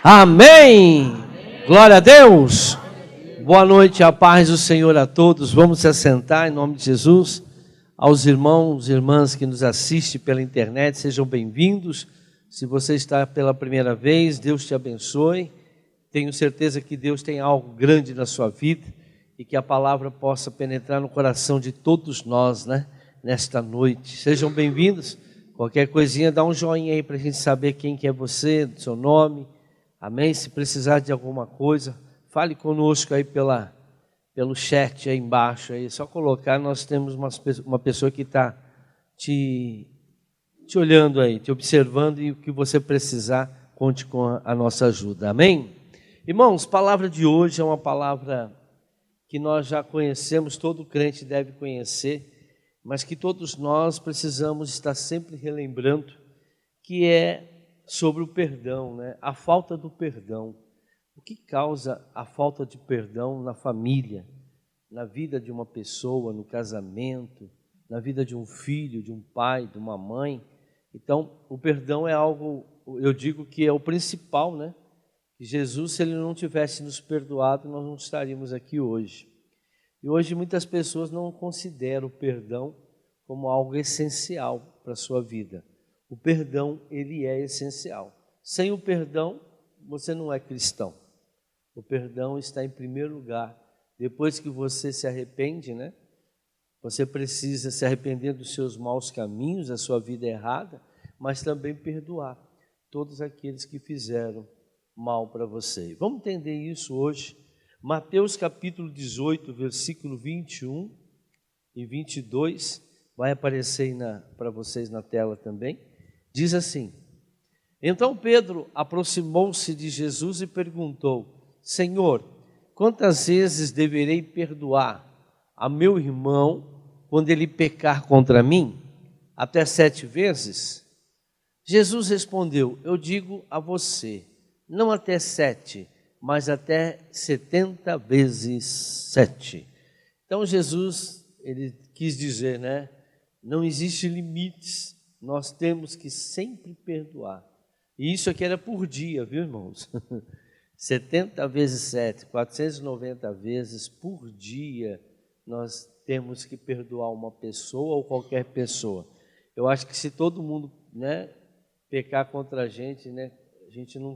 Amém! Glória a Deus! Boa noite, a paz do Senhor a todos. Vamos se assentar em nome de Jesus. Aos irmãos e irmãs que nos assistem pela internet, sejam bem-vindos. Se você está pela primeira vez, Deus te abençoe. Tenho certeza que Deus tem algo grande na sua vida e que a palavra possa penetrar no coração de todos nós, nesta noite. Sejam bem-vindos. Qualquer coisinha, dá um joinha aí para a gente saber quem que é você, seu nome. Amém? Se precisar de alguma coisa, fale conosco aí pelo chat aí embaixo. Aí. É só colocar, nós temos uma pessoa que está te olhando aí, te observando, e o que você precisar, conte com a nossa ajuda. Amém? Irmãos, a palavra de hoje é uma palavra que nós já conhecemos, todo crente deve conhecer, mas que todos nós precisamos estar sempre relembrando, que é sobre o perdão, a falta do perdão. O que causa a falta de perdão na família, na vida de uma pessoa, no casamento, na vida de um filho, de um pai, de uma mãe? Então, o perdão é algo, eu digo que é o principal, Que Jesus, se Ele não tivesse nos perdoado, nós não estaríamos aqui hoje. E hoje muitas pessoas não consideram o perdão como algo essencial para a sua vida. O perdão, ele é essencial. Sem o perdão, você não é cristão. O perdão está em primeiro lugar. Depois que você se arrepende, Você precisa se arrepender dos seus maus caminhos, da sua vida errada, mas também perdoar todos aqueles que fizeram mal para você. Vamos entender isso hoje. Mateus capítulo 18, versículo 21 e 22, vai aparecer para vocês na tela também. Diz assim: Então Pedro aproximou-se de Jesus e perguntou: Senhor, quantas vezes deverei perdoar a meu irmão quando ele pecar contra mim? Até 7 vezes? Jesus respondeu: Eu digo a você, não até 7, mas até 70 vezes 7. Então Jesus, ele quis dizer, não existe limites. Nós temos que sempre perdoar. E isso aqui era por dia, viu, irmãos? 70 vezes 7, 490 vezes por dia, nós temos que perdoar uma pessoa ou qualquer pessoa. Eu acho que se todo mundo, pecar contra a gente não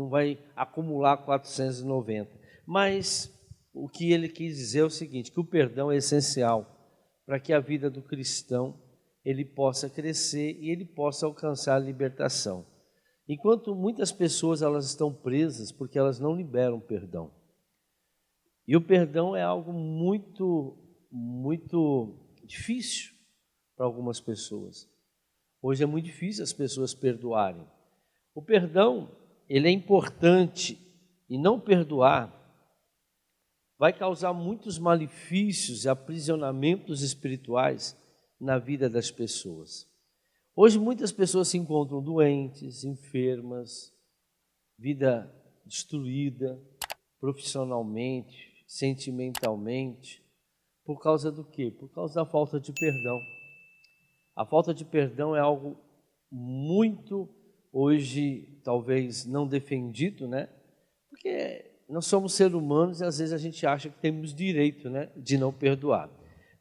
vai acumular 490. Mas o que ele quis dizer é o seguinte, que o perdão é essencial para que a vida do cristão ele possa crescer e ele possa alcançar a libertação. Enquanto muitas pessoas elas estão presas porque elas não liberam perdão. E o perdão é algo muito, muito difícil para algumas pessoas. Hoje é muito difícil as pessoas perdoarem. O perdão, ele é importante, e não perdoar vai causar muitos malefícios e aprisionamentos espirituais na vida das pessoas. Hoje muitas pessoas se encontram doentes, enfermas, vida destruída, profissionalmente, sentimentalmente. Por causa do quê? Por causa da falta de perdão. A falta de perdão é algo muito, hoje, talvez não defendido, Porque nós somos seres humanos e às vezes a gente acha que temos direito, de não perdoar.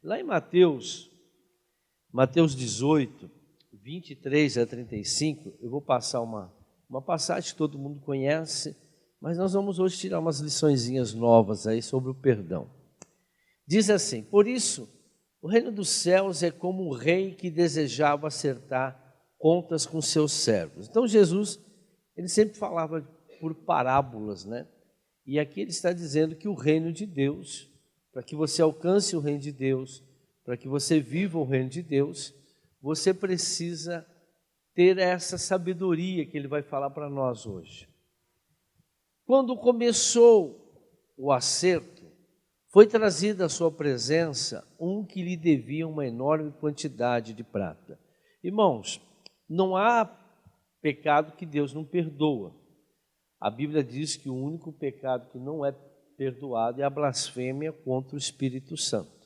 Lá em Mateus 18, 23 a 35, eu vou passar uma passagem que todo mundo conhece, mas nós vamos hoje tirar umas liçõezinhas novas aí sobre o perdão. Diz assim: Por isso, o reino dos céus é como um rei que desejava acertar contas com seus servos. Então Jesus, ele sempre falava por parábolas, E aqui ele está dizendo que o reino de Deus, para que você alcance o reino de Deus, para que você viva o reino de Deus, você precisa ter essa sabedoria que ele vai falar para nós hoje. Quando começou o acerto, foi trazido à sua presença um que lhe devia uma enorme quantidade de prata. Irmãos, não há pecado que Deus não perdoa. A Bíblia diz que o único pecado que não é perdoado é a blasfêmia contra o Espírito Santo.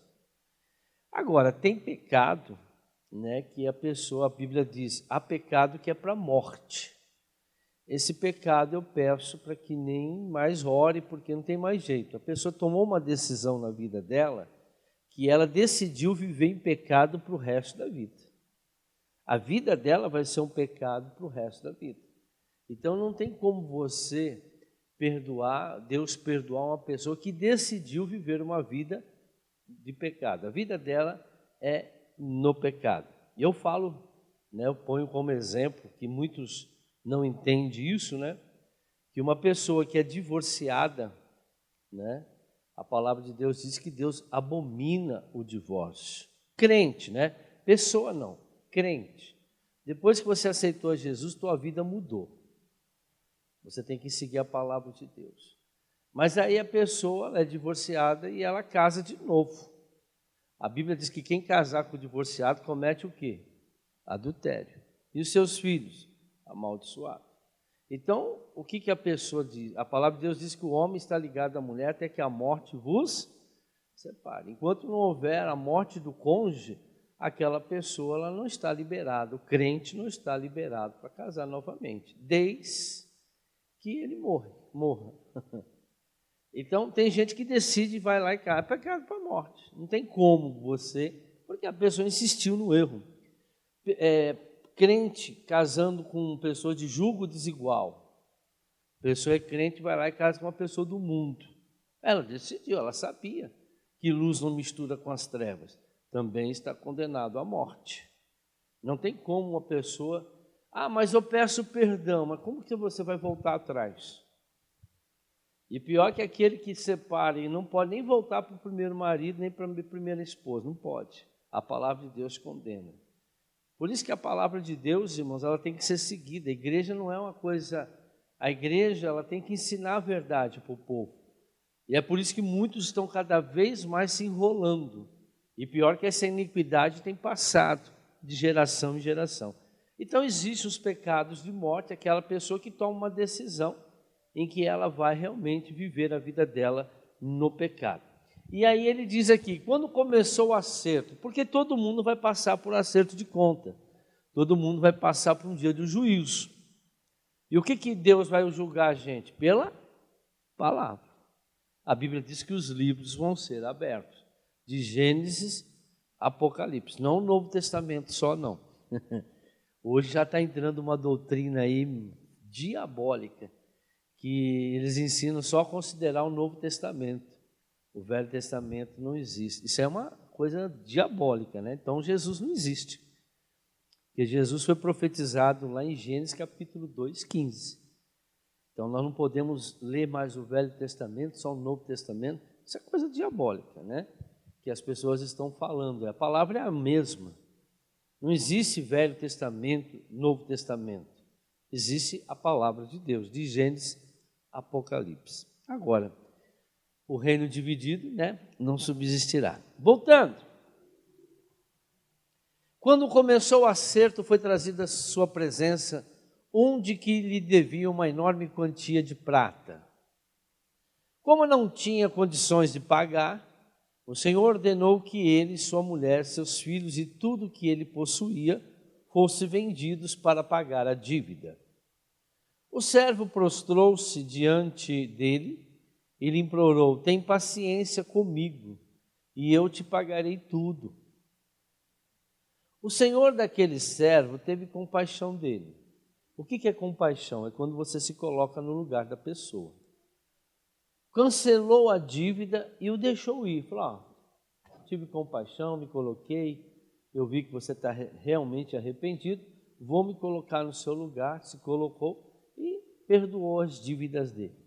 Agora, tem pecado, que a Bíblia diz, há pecado que é para a morte. esse pecado eu peço para que nem mais ore, porque não tem mais jeito. A pessoa tomou uma decisão na vida dela, que ela decidiu viver em pecado para o resto da vida. A vida dela vai ser um pecado para o resto da vida. Então não tem como você perdoar, Deus perdoar uma pessoa que decidiu viver uma vida de pecado. A vida dela é no pecado. E eu falo, né, eu ponho como exemplo, que muitos não entendem isso, né, que uma pessoa que é divorciada, né, a palavra de Deus diz que Deus abomina o divórcio. Crente, né? Pessoa não, crente. Depois que você aceitou a Jesus, tua vida mudou. Você tem que seguir a palavra de Deus. Mas aí a pessoa ela é divorciada e ela casa de novo. A Bíblia diz que quem casar com o divorciado comete o quê? Adultério. E os seus filhos? Amaldiçoado. Então, o que a pessoa diz? A palavra de Deus diz que o homem está ligado à mulher até que a morte vos separe. Enquanto não houver a morte do cônjuge, aquela pessoa ela não está liberada, o crente não está liberado para casar novamente, desde que ele morra. Então, tem gente que decide, vai lá e casa, é pecado para a morte. Não tem como você, porque a pessoa insistiu no erro. Crente casando com pessoa de julgo desigual. A pessoa é crente, vai lá e casa com uma pessoa do mundo. Ela decidiu, ela sabia que luz não mistura com as trevas. Também está condenado à morte. Não tem como uma pessoa... mas eu peço perdão. Mas como que você vai voltar atrás? E pior que aquele que separa e não pode nem voltar para o primeiro marido, nem para a primeira esposa. Não pode. A palavra de Deus condena. Por isso que a palavra de Deus, irmãos, ela tem que ser seguida. A igreja não é uma coisa... A igreja ela tem que ensinar a verdade para o povo. E é por isso que muitos estão cada vez mais se enrolando. E pior que essa iniquidade tem passado de geração em geração. Então existem os pecados de morte, aquela pessoa que toma uma decisão em que ela vai realmente viver a vida dela no pecado. E aí ele diz aqui, quando começou o acerto, porque todo mundo vai passar por acerto de conta, todo mundo vai passar por um dia do juízo. E o que Deus vai julgar a gente? Pela palavra. A Bíblia diz que os livros vão ser abertos, de Gênesis a Apocalipse, não o Novo Testamento só não. Hoje já está entrando uma doutrina aí diabólica, que eles ensinam só a considerar o Novo Testamento. O Velho Testamento não existe. Isso é uma coisa diabólica, né? Então Jesus não existe. Porque Jesus foi profetizado lá em Gênesis capítulo 2:15. Então nós não podemos ler mais o Velho Testamento, só o Novo Testamento. Isso é coisa diabólica, né? Que as pessoas estão falando. A palavra é a mesma. Não existe Velho Testamento, Novo Testamento. Existe a palavra de Deus, de Gênesis a Apocalipse. Agora, o reino dividido, né, não subsistirá. Voltando. Quando começou o acerto, foi trazido à sua presença um de que lhe devia uma enorme quantia de prata. Como não tinha condições de pagar, o Senhor ordenou que ele, sua mulher, seus filhos e tudo que ele possuía fossem vendidos para pagar a dívida. O servo prostrou-se diante dele e lhe implorou: tem paciência comigo e eu te pagarei tudo. O senhor daquele servo teve compaixão dele. O que é compaixão? É quando você se coloca no lugar da pessoa. Cancelou a dívida e o deixou ir. Falou: tive compaixão, me coloquei, eu vi que você está realmente arrependido, vou me colocar no seu lugar. Se colocou e perdoou as dívidas dele.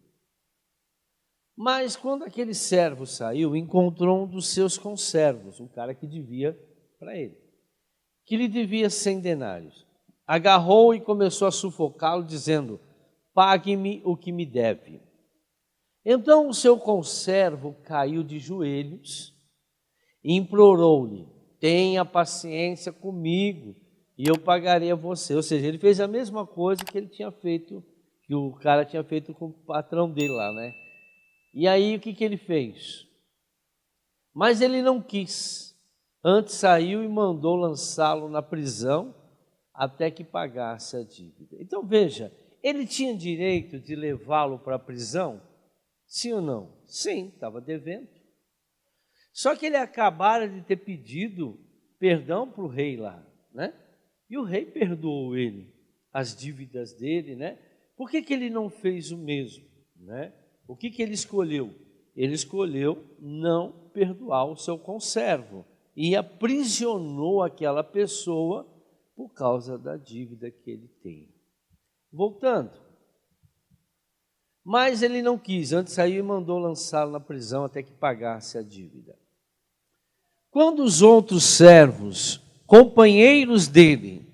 Mas quando aquele servo saiu, encontrou um dos seus conservos, um cara que devia para ele, que lhe devia 100 denários. Agarrou e começou a sufocá-lo, dizendo: pague-me o que me deve. Então o seu conservo caiu de joelhos e implorou-lhe: tenha paciência comigo e eu pagarei a você. Ou seja, ele fez a mesma coisa que ele tinha feito, que o cara tinha feito com o patrão dele lá, né? E aí o que ele fez? Mas ele não quis. Antes saiu e mandou lançá-lo na prisão até que pagasse a dívida. Então veja, ele tinha direito de levá-lo para a prisão? Sim ou não? Sim, estava devendo. Só que ele acabara de ter pedido perdão para o rei lá, né? E o rei perdoou ele, as dívidas dele, né? Por que ele não fez o mesmo, né? O que ele escolheu? Ele escolheu não perdoar o seu conservo e aprisionou aquela pessoa por causa da dívida que ele tem. Voltando. Mas ele não quis, antes saiu e mandou lançá-lo na prisão até que pagasse a dívida. Quando os outros servos, companheiros dele,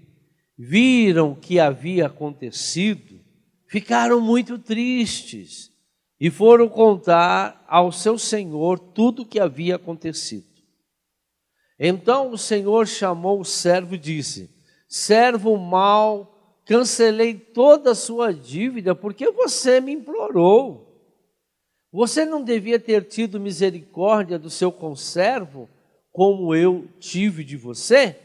viram o que havia acontecido, ficaram muito tristes e foram contar ao seu senhor tudo o que havia acontecido. Então o senhor chamou o servo e disse: servo mau, cancelei toda a sua dívida porque você me implorou. Você não devia ter tido misericórdia do seu conservo, como eu tive de você?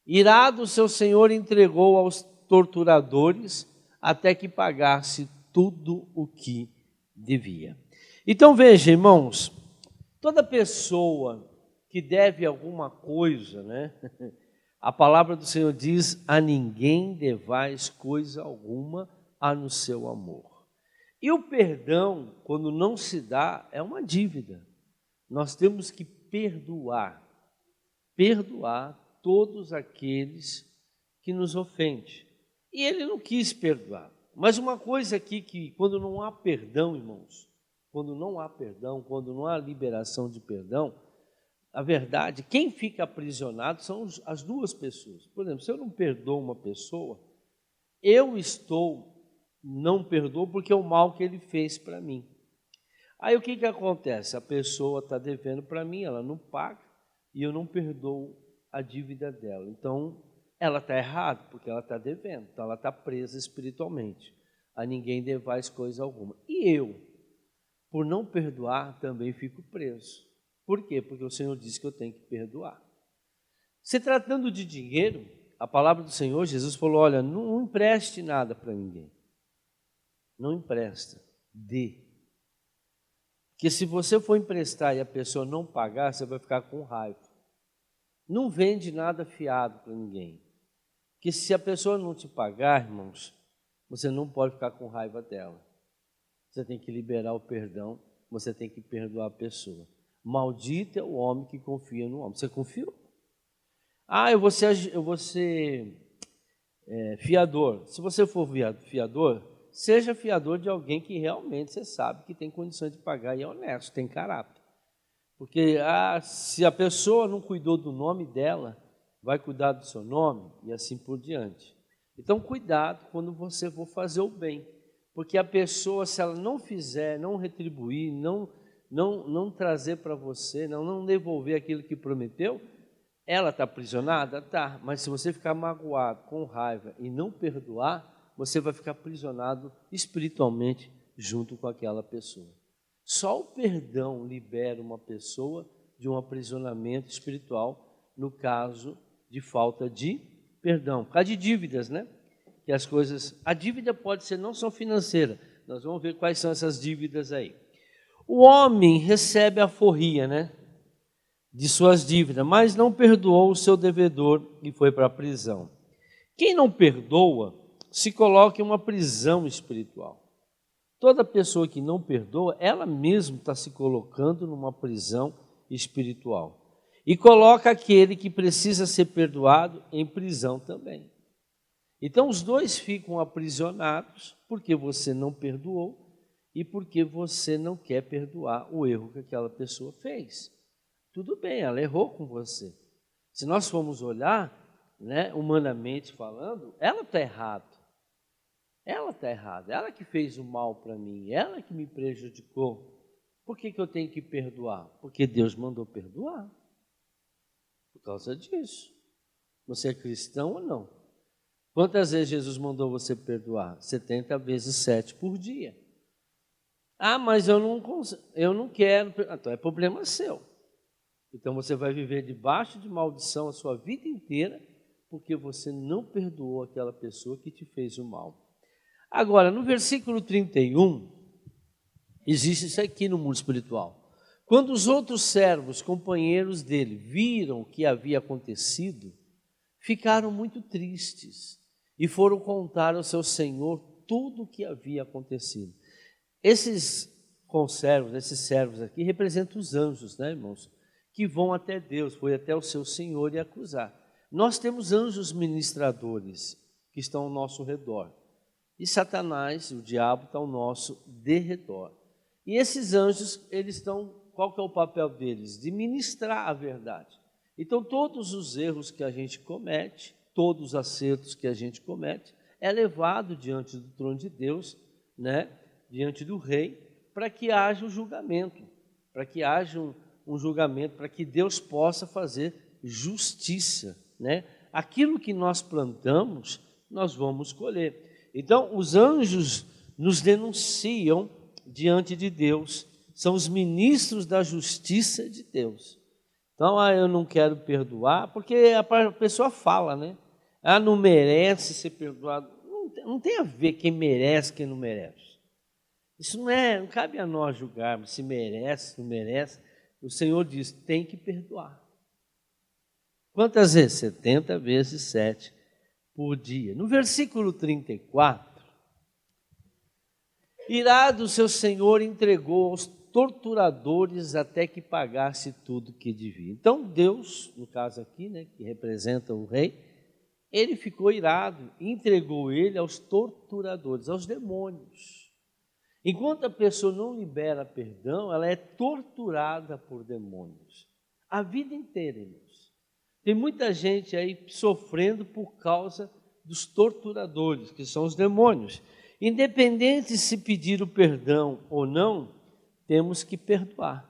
Irado, seu senhor entregou aos torturadores até que pagasse tudo o que devia. Então veja, irmãos, toda pessoa que deve alguma coisa, né? A palavra do Senhor diz: a ninguém devais coisa alguma a no seu amor. E o perdão, quando não se dá, é uma dívida. Nós temos que perdoar todos aqueles que nos ofendem. E ele não quis perdoar. Mas uma coisa aqui que quando não há perdão, irmãos, quando não há liberação de perdão, a verdade, quem fica aprisionado são as duas pessoas. Por exemplo, se eu não perdoo uma pessoa, não perdoo porque é o mal que ele fez para mim. Aí o que acontece? A pessoa está devendo para mim, ela não paga e eu não perdoo a dívida dela. Então, ela está errada porque ela está devendo, então ela está presa espiritualmente. A ninguém devais coisa alguma. E eu, por não perdoar, também fico preso. Por quê? Porque o Senhor disse que eu tenho que perdoar. Se tratando de dinheiro, a palavra do Senhor, Jesus falou: olha, não empreste nada para ninguém. Não empresta, dê. Porque se você for emprestar e a pessoa não pagar, você vai ficar com raiva. Não vende nada fiado para ninguém. Porque se a pessoa não te pagar, irmãos, você não pode ficar com raiva dela. Você tem que liberar o perdão, você tem que perdoar a pessoa. Maldito é o homem que confia no homem. Você confiou? Eu vou ser fiador. Se você for fiador, seja fiador de alguém que realmente você sabe que tem condições de pagar e é honesto, tem caráter. Porque se a pessoa não cuidou do nome dela, vai cuidar do seu nome e assim por diante. Então, cuidado quando você for fazer o bem. Porque a pessoa, se ela não fizer, não retribuir, não trazer para você, não devolver aquilo que prometeu, ela está aprisionada? Tá, mas se você ficar magoado, com raiva e não perdoar, você vai ficar aprisionado espiritualmente junto com aquela pessoa. Só o perdão libera uma pessoa de um aprisionamento espiritual, no caso de falta de perdão. Por causa de dívidas, né? Que a dívida pode ser não só financeira, nós vamos ver quais são essas dívidas aí. O homem recebe a forria, né? De suas dívidas, mas não perdoou o seu devedor e foi para a prisão. Quem não perdoa se coloca em uma prisão espiritual. Toda pessoa que não perdoa, ela mesma está se colocando numa prisão espiritual. E coloca aquele que precisa ser perdoado em prisão também. Então os dois ficam aprisionados porque você não perdoou e porque você não quer perdoar o erro que aquela pessoa fez. Tudo bem, ela errou com você. Se nós formos olhar, né, humanamente falando, ela está errada. Ela está errada, ela que fez o mal para mim, ela que me prejudicou. Por que eu tenho que perdoar? Porque Deus mandou perdoar. Por causa disso. Você é cristão ou não? Quantas vezes Jesus mandou você perdoar? 70 vezes 7 por dia. Mas eu não quero. Então é problema seu. Então você vai viver debaixo de maldição a sua vida inteira, porque você não perdoou aquela pessoa que te fez o mal. Agora, no versículo 31, existe isso aqui no mundo espiritual. Quando os outros servos, companheiros dele, viram o que havia acontecido, ficaram muito tristes e foram contar ao seu senhor tudo o que havia acontecido. Esses conservos, esses servos aqui, representam os anjos, né, irmãos? Que vão até Deus, foi até o seu senhor e acusar. Nós temos anjos ministradores que estão ao nosso redor. E Satanás, o diabo, está ao nosso derredor. E esses anjos, eles estão, qual que é o papel deles? De ministrar a verdade. Então, todos os erros que a gente comete, todos os acertos que a gente comete, é levado diante do trono de Deus, né? Diante do rei, para que haja um julgamento, para que haja um julgamento, para que Deus possa fazer justiça, né? Aquilo que nós plantamos, nós vamos colher. Então, os anjos nos denunciam diante de Deus, são os ministros da justiça de Deus. Então, eu não quero perdoar, porque a pessoa fala, né? Não merece ser perdoado. Não tem a ver quem merece, quem não merece. Isso não cabe a nós julgarmos se merece, se não merece. O Senhor diz, tem que perdoar. Quantas vezes? 70 vezes 7 por dia. No versículo 34, irado seu senhor entregou aos torturadores até que pagasse tudo que devia. Então Deus, no caso aqui, né, que representa o rei, ele ficou irado, entregou ele aos torturadores, aos demônios. Enquanto a pessoa não libera perdão, ela é torturada por demônios. A vida inteira, irmãos. Tem muita gente aí sofrendo por causa dos torturadores, que são os demônios. Independente se pedir o perdão ou não, temos que perdoar.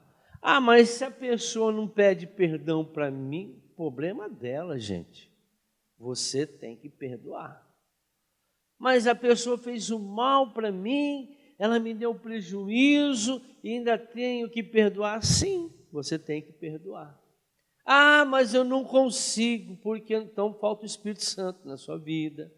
Mas se a pessoa não pede perdão para mim, problema dela, gente. Você tem que perdoar. Mas a pessoa fez o mal para mim, ela me deu prejuízo e ainda tenho que perdoar? Sim, você tem que perdoar. Mas eu não consigo, porque então falta o Espírito Santo na sua vida,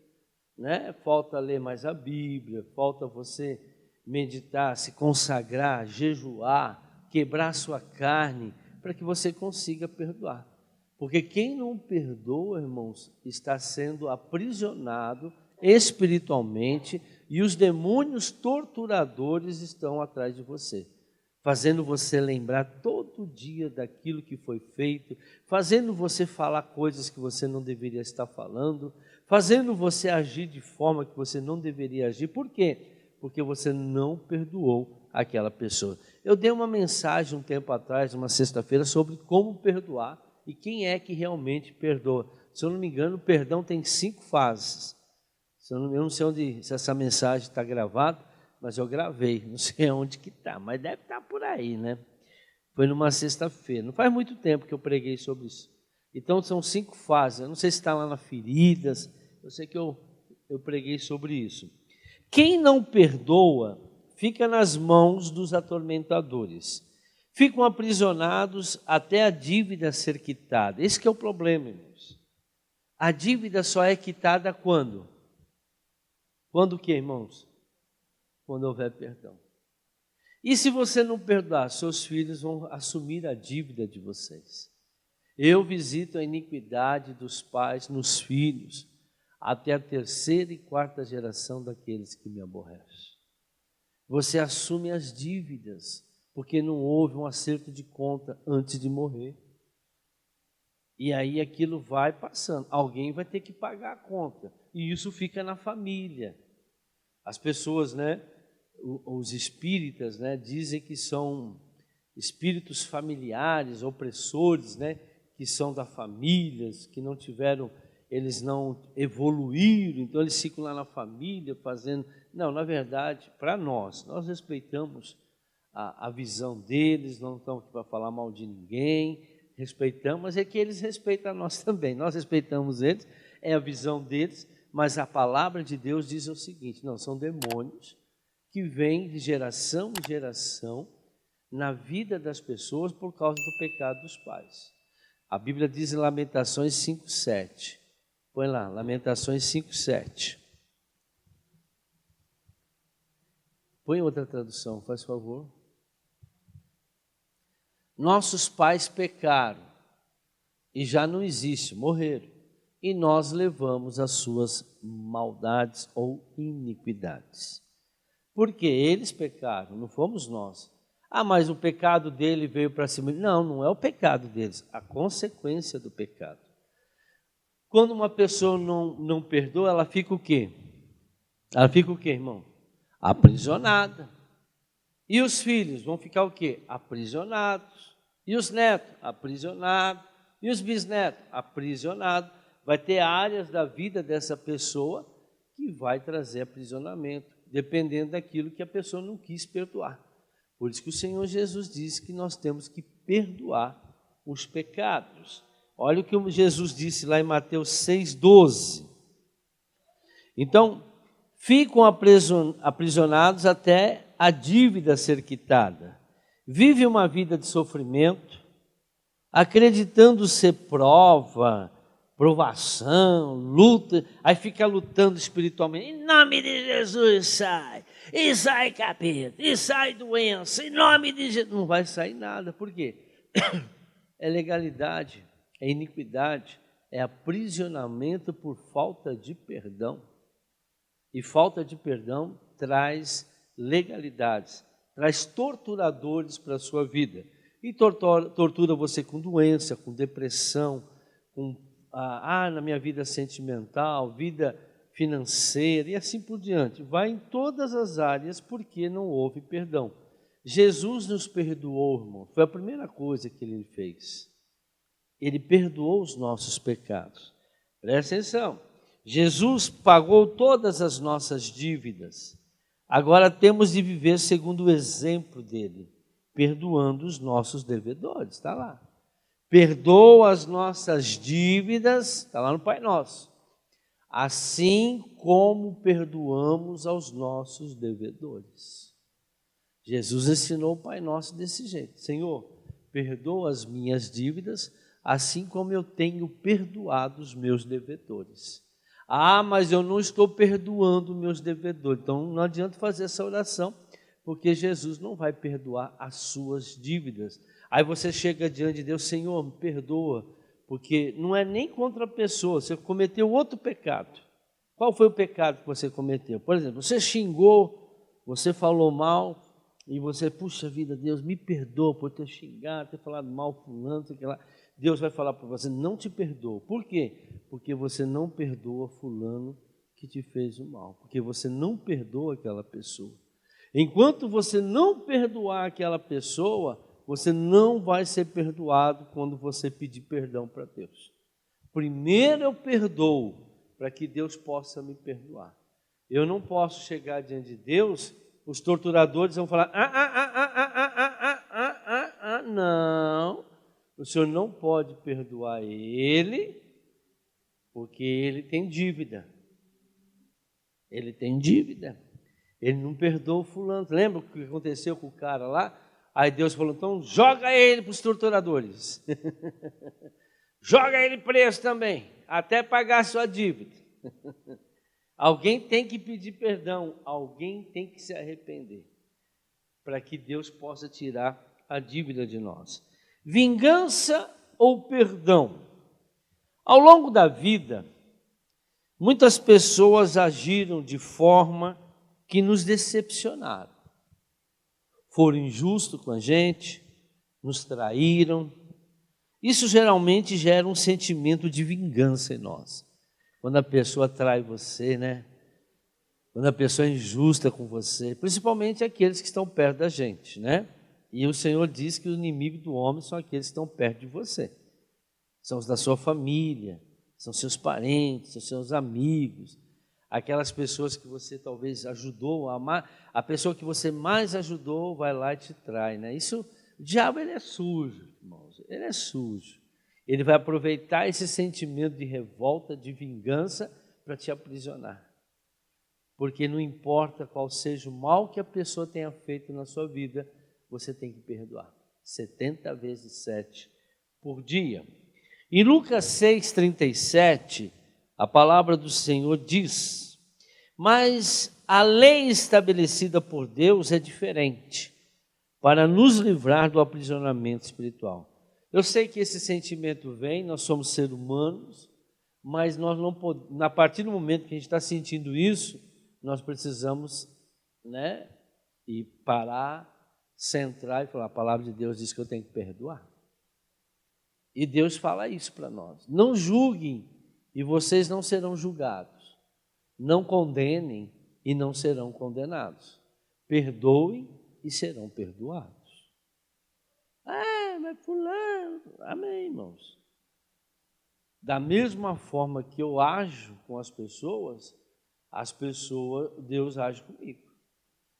né? Falta ler mais a Bíblia, falta você meditar, se consagrar, jejuar, quebrar sua carne, para que você consiga perdoar. Porque quem não perdoa, irmãos, está sendo aprisionado espiritualmente e os demônios torturadores estão atrás de você, fazendo você lembrar todo dia daquilo que foi feito, fazendo você falar coisas que você não deveria estar falando, fazendo você agir de forma que você não deveria agir. Por quê? Porque você não perdoou aquela pessoa. Eu dei uma mensagem um tempo atrás, uma sexta-feira, sobre como perdoar e quem é que realmente perdoa. Se eu não me engano, o perdão tem 5 fases. Eu não sei se essa mensagem está gravada, mas eu gravei, não sei onde que está, mas deve estar por aí, né? Foi numa sexta-feira, não faz muito tempo que eu preguei sobre isso. Então são 5 fases, eu não sei se está lá na Feridas, eu sei que eu preguei sobre isso. Quem não perdoa fica nas mãos dos atormentadores, ficam aprisionados até a dívida ser quitada. Esse que é o problema, irmãos. A dívida só é quitada quando? Quando o que, irmãos? Quando houver perdão. E se você não perdoar, seus filhos vão assumir a dívida de vocês. Eu visito a iniquidade dos pais nos filhos, até a 3ª e 4ª geração daqueles que me aborrecem. Você assume as dívidas, porque não houve um acerto de conta antes de morrer. E aí aquilo vai passando. Alguém vai ter que pagar a conta. E isso fica na família. As pessoas, né, os espíritas, né, dizem que são espíritos familiares, opressores, né, que são da família, que não tiveram, eles não evoluíram, então eles ficam lá na família fazendo. Não, na verdade, para nós respeitamos a visão deles, não estamos aqui para falar mal de ninguém, respeitamos, mas é que eles respeitam a nós também. Nós respeitamos eles, é a visão deles, mas a palavra de Deus diz o seguinte: não, são demônios que vêm de geração em geração na vida das pessoas por causa do pecado dos pais. A Bíblia diz em Lamentações 5:7. Põe lá, Lamentações 5:7. Põe outra tradução, faz favor. Nossos pais pecaram e já não existe, morreram. E nós levamos as suas maldades ou iniquidades. Porque eles pecaram, não fomos nós. Ah, mas o pecado dele veio para cima. Não, não é o pecado deles, a consequência do pecado. Quando uma pessoa não perdoa, ela fica o quê? Ela fica o quê, irmão? Aprisionada. E os filhos vão ficar o quê? Aprisionados. E os netos? Aprisionados. E os bisnetos? Aprisionados. Vai ter áreas da vida dessa pessoa que vai trazer aprisionamento, dependendo daquilo que a pessoa não quis perdoar. Por isso que o Senhor Jesus disse que nós temos que perdoar os pecados. Olha o que Jesus disse lá em Mateus 6,12. Então, ficam aprisionados até a dívida ser quitada. Vive uma vida de sofrimento, acreditando ser provação, luta, aí fica lutando espiritualmente. Em nome de Jesus, sai! E sai capeta, e sai doença, em nome de Jesus. Não vai sair nada, por quê? É legalidade, é iniquidade, é aprisionamento por falta de perdão. E falta de perdão traz legalidades, traz torturadores para a sua vida. E tortura você com doença, com depressão, na minha vida sentimental, vida financeira e assim por diante. Vai em todas as áreas porque não houve perdão. Jesus nos perdoou, irmão. Foi a primeira coisa que ele fez. Ele perdoou os nossos pecados. Presta atenção. Jesus pagou todas as nossas dívidas. Agora temos de viver segundo o exemplo dele, perdoando os nossos devedores. Está lá. Perdoa as nossas dívidas, está lá no Pai Nosso, assim como perdoamos aos nossos devedores. Jesus ensinou o Pai Nosso desse jeito: Senhor, perdoa as minhas dívidas, assim como eu tenho perdoado os meus devedores. Ah, mas eu não estou perdoando meus devedores. Então não adianta fazer essa oração, porque Jesus não vai perdoar as suas dívidas. Aí você chega diante de Deus: Senhor, me perdoa, porque não é nem contra a pessoa, você cometeu outro pecado. Qual foi o pecado que você cometeu? Por exemplo, você xingou, você falou mal, e você, puxa vida, Deus, me perdoa por ter xingado, ter falado mal fulano, sei lá. Deus vai falar para você: não te perdoa. Por quê? Porque você não perdoa fulano que te fez o mal, porque você não perdoa aquela pessoa. Enquanto você não perdoar aquela pessoa, você não vai ser perdoado quando você pedir perdão para Deus. Primeiro eu perdoo para que Deus possa me perdoar. Eu não posso chegar diante de Deus, os torturadores vão falar: não, o senhor não pode perdoar ele, porque ele tem dívida. Ele tem dívida. Ele não perdoa o fulano. Lembra o que aconteceu com o cara lá? Aí Deus falou: então joga ele para os torturadores. Joga ele preso também, até pagar a sua dívida. Alguém tem que pedir perdão, alguém tem que se arrepender, para que Deus possa tirar a dívida de nós. Vingança ou perdão? Ao longo da vida, muitas pessoas agiram de forma que nos decepcionaram. Foram injustos com a gente, nos traíram. Isso geralmente gera um sentimento de vingança em nós. Quando a pessoa trai você, né? Quando a pessoa é injusta com você, principalmente aqueles que estão perto da gente, né? E o Senhor diz que o inimigo do homem são aqueles que estão perto de você. São os da sua família, são seus parentes, são seus amigos, aquelas pessoas que você talvez ajudou a amar. A pessoa que você mais ajudou vai lá e te trai, né? Isso, o diabo, ele é sujo, irmãos, ele é sujo. Ele vai aproveitar esse sentimento de revolta, de vingança, para te aprisionar. Porque não importa qual seja o mal que a pessoa tenha feito na sua vida, você tem que perdoar. 70 vezes 7 por dia. Em Lucas 6,37, a palavra do Senhor diz: mas a lei estabelecida por Deus é diferente para nos livrar do aprisionamento espiritual. Eu sei que esse sentimento vem, nós somos seres humanos, mas nós não podemos, a partir do momento que a gente está sentindo isso, nós precisamos, né, ir parar, centrar e falar, a palavra de Deus diz que eu tenho que perdoar. E Deus fala isso para nós. Não julguem e vocês não serão julgados. Não condenem e não serão condenados. Perdoem e serão perdoados. Mas fulano... Amém, irmãos. Da mesma forma que eu ajo com as pessoas, Deus age comigo.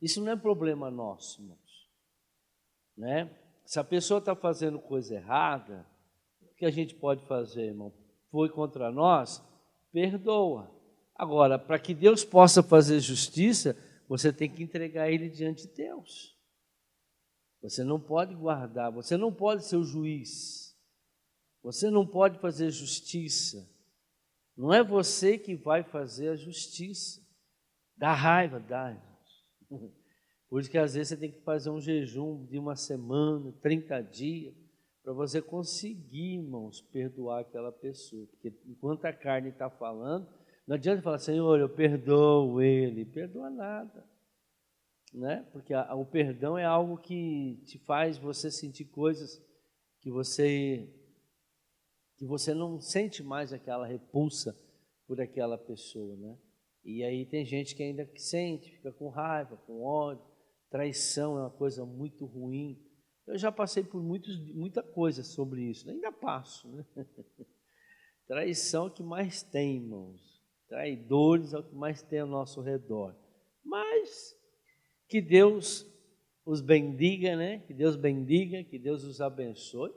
Isso não é problema nosso, irmãos. Né? Se a pessoa está fazendo coisa errada, o que a gente pode fazer, irmão? Foi contra nós, perdoa. Agora, para que Deus possa fazer justiça, você tem que entregar ele diante de Deus. Você não pode guardar, você não pode ser o juiz. Você não pode fazer justiça. Não é você que vai fazer a justiça. Dá raiva, dá. Por isso que às vezes você tem que fazer um jejum de uma semana, 30 dias, para você conseguir, irmãos, perdoar aquela pessoa. Porque enquanto a carne está falando, não adianta falar, Senhor, eu perdoo ele. Perdoa nada. Né? Porque o perdão é algo que te faz você sentir coisas que você não sente mais aquela repulsa por aquela pessoa, né? E aí tem gente que ainda sente, fica com raiva, com ódio. Traição é uma coisa muito ruim. Eu já passei por muita coisa sobre isso, ainda passo, né? Traição é o que mais tem, irmãos. Traidores é o que mais tem ao nosso redor. Mas que Deus os bendiga, né? Que Deus bendiga, que Deus os abençoe,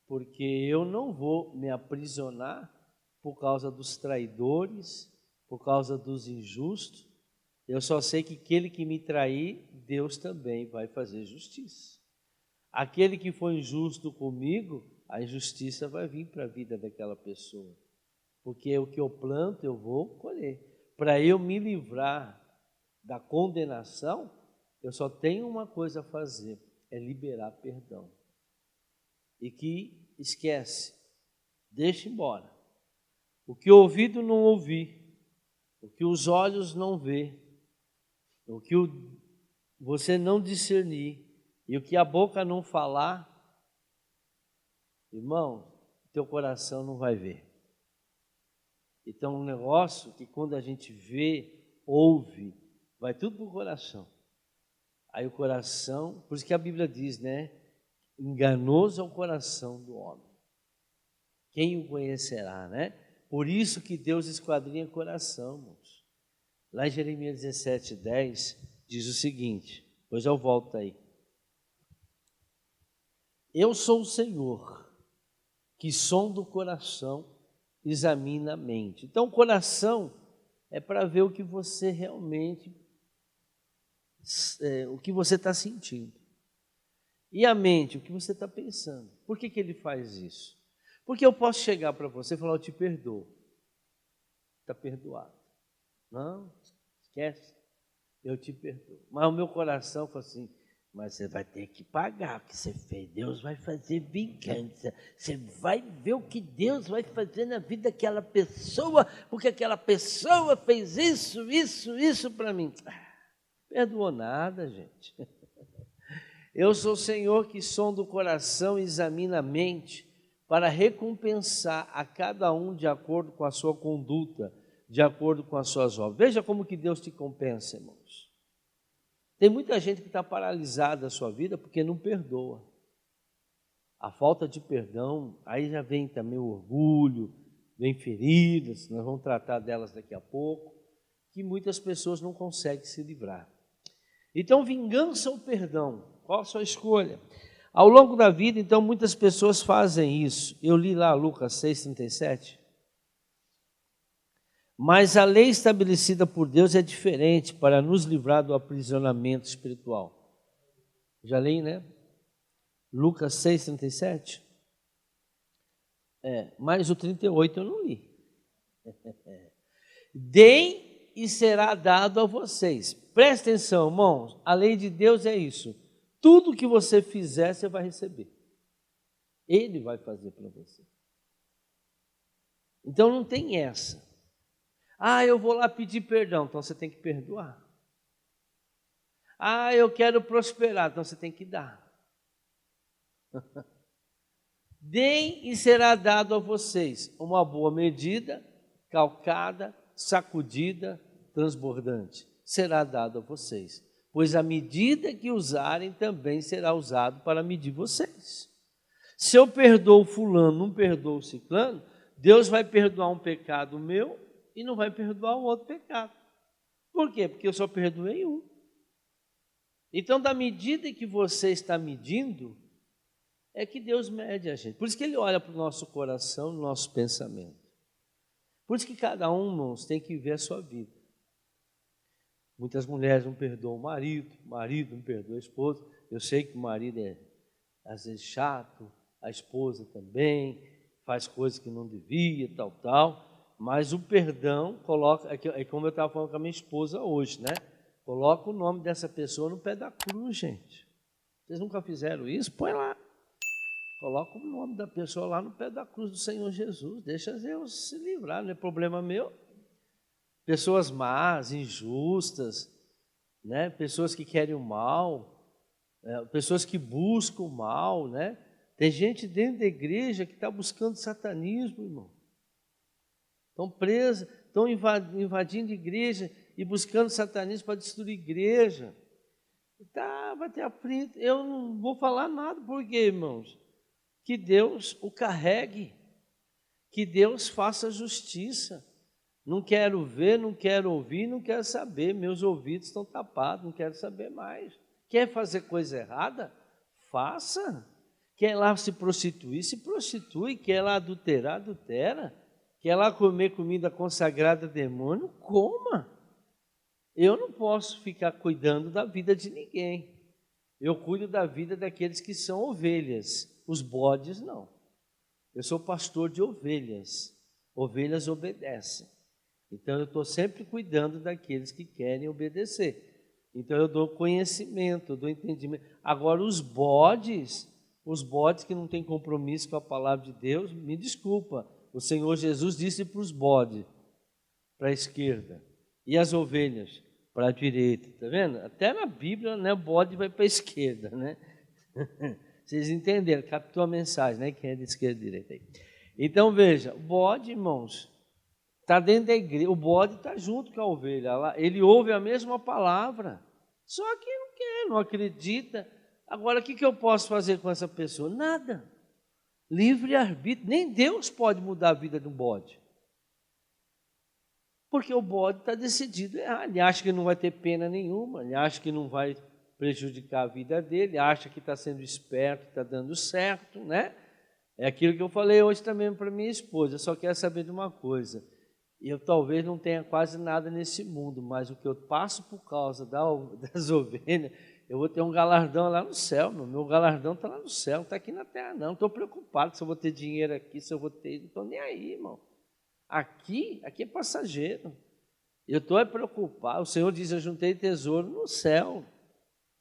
porque eu não vou me aprisionar por causa dos traidores, por causa dos injustos. Eu só sei que aquele que me trair, Deus também vai fazer justiça. Aquele que foi injusto comigo, a injustiça vai vir para a vida daquela pessoa. Porque o que eu planto, eu vou colher. Para eu me livrar da condenação, eu só tenho uma coisa a fazer, é liberar perdão. E que esquece, deixa embora. O que o ouvido não ouvir, o que os olhos não vê, o que você não discernir e o que a boca não falar, irmão, teu coração não vai ver. Então, um negócio que quando a gente vê, ouve, vai tudo para o coração. Aí o coração, por isso que a Bíblia diz, né? Enganoso é o coração do homem. Quem o conhecerá, né? Por isso que Deus esquadrinha o coração, irmãos. Lá em Jeremias 17:10 diz o seguinte, depois eu volto aí. Eu sou o Senhor, que sonda o coração, examina a mente. Então, o coração é para ver o que você realmente, o que você está sentindo. E a mente, o que você está pensando. Por que ele faz isso? Porque eu posso chegar para você e falar, eu te perdoo. Está perdoado. Não, esquece, eu te perdoo. Mas o meu coração fala assim, mas você vai ter que pagar o que você fez. Deus vai fazer vingança. Você vai ver o que Deus vai fazer na vida daquela pessoa, porque aquela pessoa fez isso para mim. Perdoou nada, gente. Eu sou o Senhor que sonda o coração e examina a mente para recompensar a cada um de acordo com a sua conduta, de acordo com as suas obras. Veja como que Deus te compensa, irmãos. Tem muita gente que está paralisada na sua vida porque não perdoa. A falta de perdão, aí já vem também o orgulho, vem feridas, nós vamos tratar delas daqui a pouco, que muitas pessoas não conseguem se livrar. Então, vingança ou perdão? Qual a sua escolha? Ao longo da vida, então, muitas pessoas fazem isso. Eu li lá Lucas 6,37. Mas a lei estabelecida por Deus é diferente para nos livrar do aprisionamento espiritual. Já li, né? Lucas 6,37. Mas o 38 eu não li. Deem e será dado a vocês. Presta atenção, irmãos, a lei de Deus é isso. Tudo que você fizer, você vai receber. Ele vai fazer para você. Então não tem essa. Eu vou lá pedir perdão, então você tem que perdoar. Eu quero prosperar, então você tem que dar. Deem e será dado a vocês uma boa medida, calcada, sacudida, transbordante. Será dado a vocês, pois a medida que usarem também será usado para medir vocês. Se eu perdoo fulano, não perdoo ciclano, Deus vai perdoar um pecado meu e não vai perdoar o outro pecado. Por quê? Porque eu só perdoei um. Então, da medida que você está medindo, é que Deus mede a gente. Por isso que Ele olha para o nosso coração, no nosso pensamento. Por isso que cada um, irmãos, tem que ver a sua vida. Muitas mulheres não perdoam o marido não perdoa a esposa. Eu sei que o marido é, às vezes, chato, a esposa também, faz coisas que não devia, tal. Mas o perdão coloca, é como eu estava falando com a minha esposa hoje, né? Coloca o nome dessa pessoa no pé da cruz, gente. Vocês nunca fizeram isso? Põe lá. Coloca o nome da pessoa lá no pé da cruz do Senhor Jesus. Deixa Deus se livrar, não é problema meu. Pessoas más, injustas, né? Pessoas que querem o mal, pessoas que buscam o mal, né? Tem gente dentro da igreja que está buscando satanismo, irmão. Estão presos, estão invadindo a igreja e buscando satanismo para destruir a igreja. Vai ter aflito. Eu não vou falar nada, por quê, irmãos? Que Deus o carregue, que Deus faça justiça. Não quero ver, não quero ouvir, não quero saber. Meus ouvidos estão tapados, não quero saber mais. Quer fazer coisa errada? Faça. Quer lá se prostituir? Se prostitui. Quer lá adulterar? Adultera. Quer lá comer comida consagrada a demônio? Coma. Eu não posso ficar cuidando da vida de ninguém. Eu cuido da vida daqueles que são ovelhas. Os bodes, não. Eu sou pastor de ovelhas. Ovelhas obedecem. Então, eu estou sempre cuidando daqueles que querem obedecer. Então, eu dou conhecimento, eu dou entendimento. Agora, os bodes que não têm compromisso com a palavra de Deus, me desculpa. O Senhor Jesus disse para os bodes, para a esquerda. E as ovelhas, para a direita. Está vendo? Até na Bíblia, né, o bode vai para a esquerda, né? Vocês entenderam, captou a mensagem, né? Quem é de esquerda e direita aí. Então, veja, o bode, irmãos, está dentro da igreja, o bode está junto com a ovelha, ele ouve a mesma palavra, só que não quer, não acredita. Agora, o que eu posso fazer com essa pessoa? Nada. Livre-arbítrio, nem Deus pode mudar a vida de um bode. Porque o bode está decidido errar, ele acha que não vai ter pena nenhuma, ele acha que não vai prejudicar a vida dele, acha que está sendo esperto, está dando certo, né? É aquilo que eu falei hoje também para minha esposa, eu só quero saber de uma coisa, eu talvez não tenha quase nada nesse mundo, mas o que eu passo por causa das ovelhas, eu vou ter um galardão lá no céu, meu galardão está lá no céu, não está aqui na terra não estou preocupado se eu vou ter dinheiro aqui, se eu vou ter, não estou nem aí, irmão. Aqui é passageiro, eu estou preocupado, o Senhor diz, eu juntei tesouro no céu,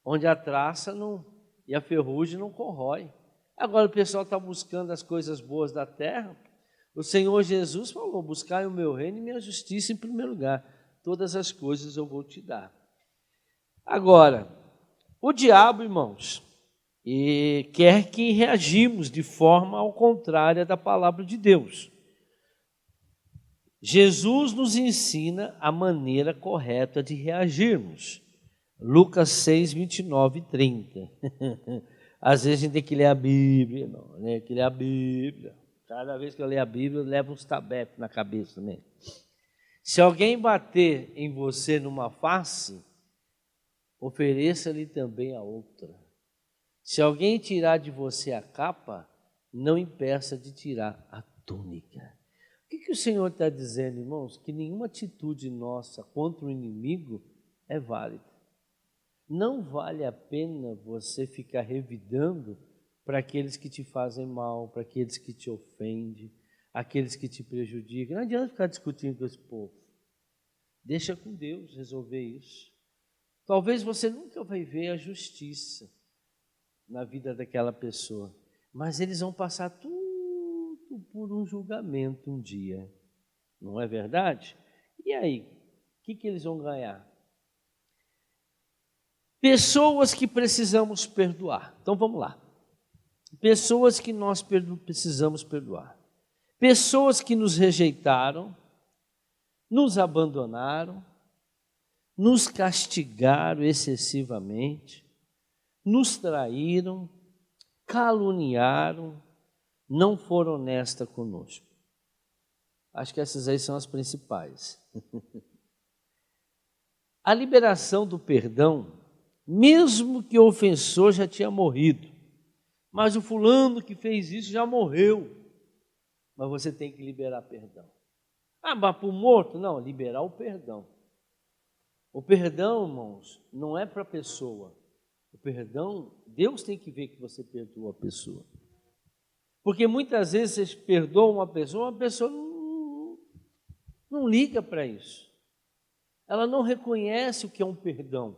onde a traça e a ferrugem não corrói. Agora o pessoal está buscando as coisas boas da terra. O Senhor Jesus falou, buscai o meu reino e minha justiça em primeiro lugar. Todas as coisas eu vou te dar. Agora, o diabo, irmãos, quer que reagimos de forma ao contrária da palavra de Deus. Jesus nos ensina a maneira correta de reagirmos. Lucas 6, 29 e 30. Às vezes a gente tem que ler a Bíblia, irmão, tem que ler a Bíblia. Cada vez que eu leio a Bíblia, eu levo uns tabefes na cabeça também. Se alguém bater em você numa face, ofereça-lhe também a outra. Se alguém tirar de você a capa, não impeça de tirar a túnica. O que o Senhor está dizendo, irmãos? Que nenhuma atitude nossa contra o inimigo é válida. Não vale a pena você ficar revidando para aqueles que te fazem mal, para aqueles que te ofendem, aqueles que te prejudicam. Não adianta ficar discutindo com esse povo. Deixa com Deus resolver isso. Talvez você nunca vai ver a justiça na vida daquela pessoa, mas eles vão passar tudo por um julgamento um dia. Não é verdade? E aí, o que eles vão ganhar? Pessoas que precisamos perdoar. Então vamos lá. Pessoas que nós precisamos perdoar. Pessoas que nos rejeitaram, nos abandonaram, nos castigaram excessivamente, nos traíram, caluniaram, não foram honestas conosco. Acho que essas aí são as principais. A liberação do perdão, mesmo que o ofensor já tinha morrido, mas o fulano que fez isso já morreu, mas você tem que liberar perdão. Ah, mas para o morto? Não, liberar o perdão. O perdão, irmãos, não é para a pessoa. O perdão, Deus tem que ver que você perdoa a pessoa. Porque muitas vezes você perdoa uma pessoa não liga para isso. Ela não reconhece o que é um perdão.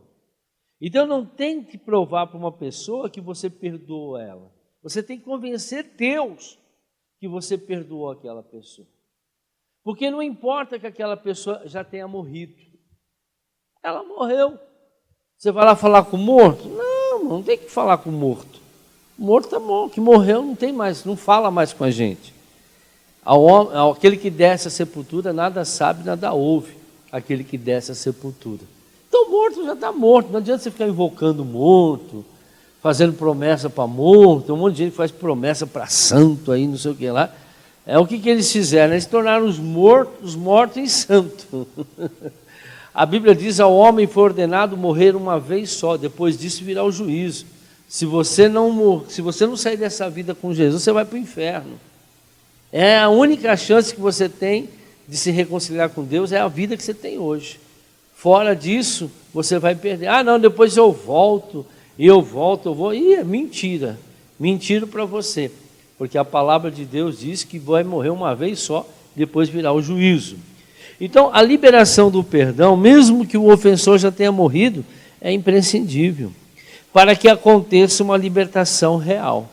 Então não tem que provar para uma pessoa que você perdoou ela. Você tem que convencer Deus que você perdoou aquela pessoa. Porque não importa que aquela pessoa já tenha morrido. Ela morreu. Você vai lá falar com o morto? Não tem que falar com o morto. O morto está morto, que morreu não tem mais, não fala mais com a gente. Aquele que desce à sepultura nada sabe, nada ouve. Aquele que desce à sepultura. Então o morto já está morto. Não adianta você ficar invocando o morto, fazendo promessa para morto. Um monte de gente faz promessa para santo aí, não sei o que lá. É o que eles fizeram, eles tornaram os mortos em santo. A Bíblia diz: ao homem foi ordenado morrer uma vez só, depois disso virá o juízo. Se você não sair dessa vida com Jesus, você vai para o inferno. É a única chance que você tem de se reconciliar com Deus, é a vida que você tem hoje. Fora disso, você vai perder. Ah, não, depois eu volto, eu vou. Ih, é mentira. Mentira para você. Porque a palavra de Deus diz que vai morrer uma vez só, depois virá o juízo. Então, a liberação do perdão, mesmo que o ofensor já tenha morrido, é imprescindível para que aconteça uma libertação real.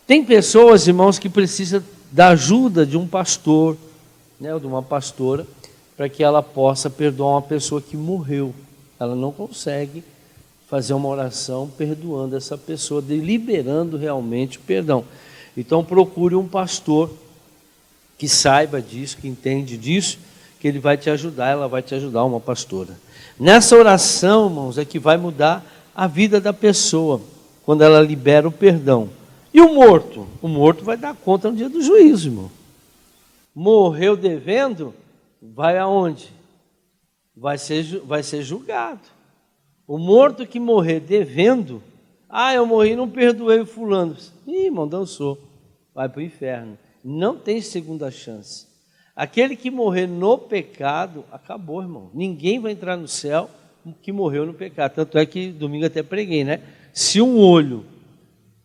Tem pessoas, irmãos, que precisam da ajuda de um pastor, ou de uma pastora, para que ela possa perdoar uma pessoa que morreu. Ela não consegue fazer uma oração perdoando essa pessoa, liberando realmente o perdão. Então, procure um pastor que saiba disso, que entende disso, que ele vai te ajudar, ela vai te ajudar, uma pastora. Nessa oração, irmãos, é que vai mudar a vida da pessoa, quando ela libera o perdão. E o morto? O morto vai dar conta no dia do juízo, irmão. Morreu devendo, vai aonde? Vai ser julgado. O morto que morrer devendo, eu morri e não perdoei o fulano. Ih, irmão, dançou. Vai para o inferno. Não tem segunda chance. Aquele que morrer no pecado, acabou, irmão. Ninguém vai entrar no céu que morreu no pecado. Tanto é que domingo até preguei, né? Se um olho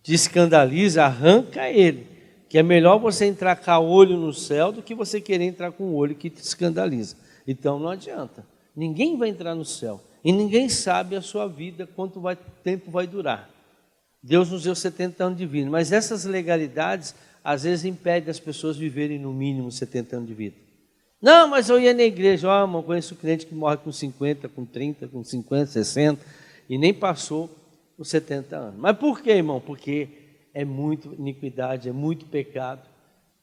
te escandaliza, arranca ele. Que é melhor você entrar com o olho no céu do que você querer entrar com o olho que te escandaliza. Então não adianta. Ninguém vai entrar no céu. E ninguém sabe a sua vida, quanto tempo vai durar. Deus nos deu 70 anos de vida. Mas essas legalidades às vezes impede as pessoas viverem no mínimo 70 anos de vida. Não, mas eu ia na igreja. Irmão, conheço crente que morre com 50, com 30, com 50, 60 e nem passou os 70 anos. Mas por quê, irmão? Porque é muita iniquidade, é muito pecado,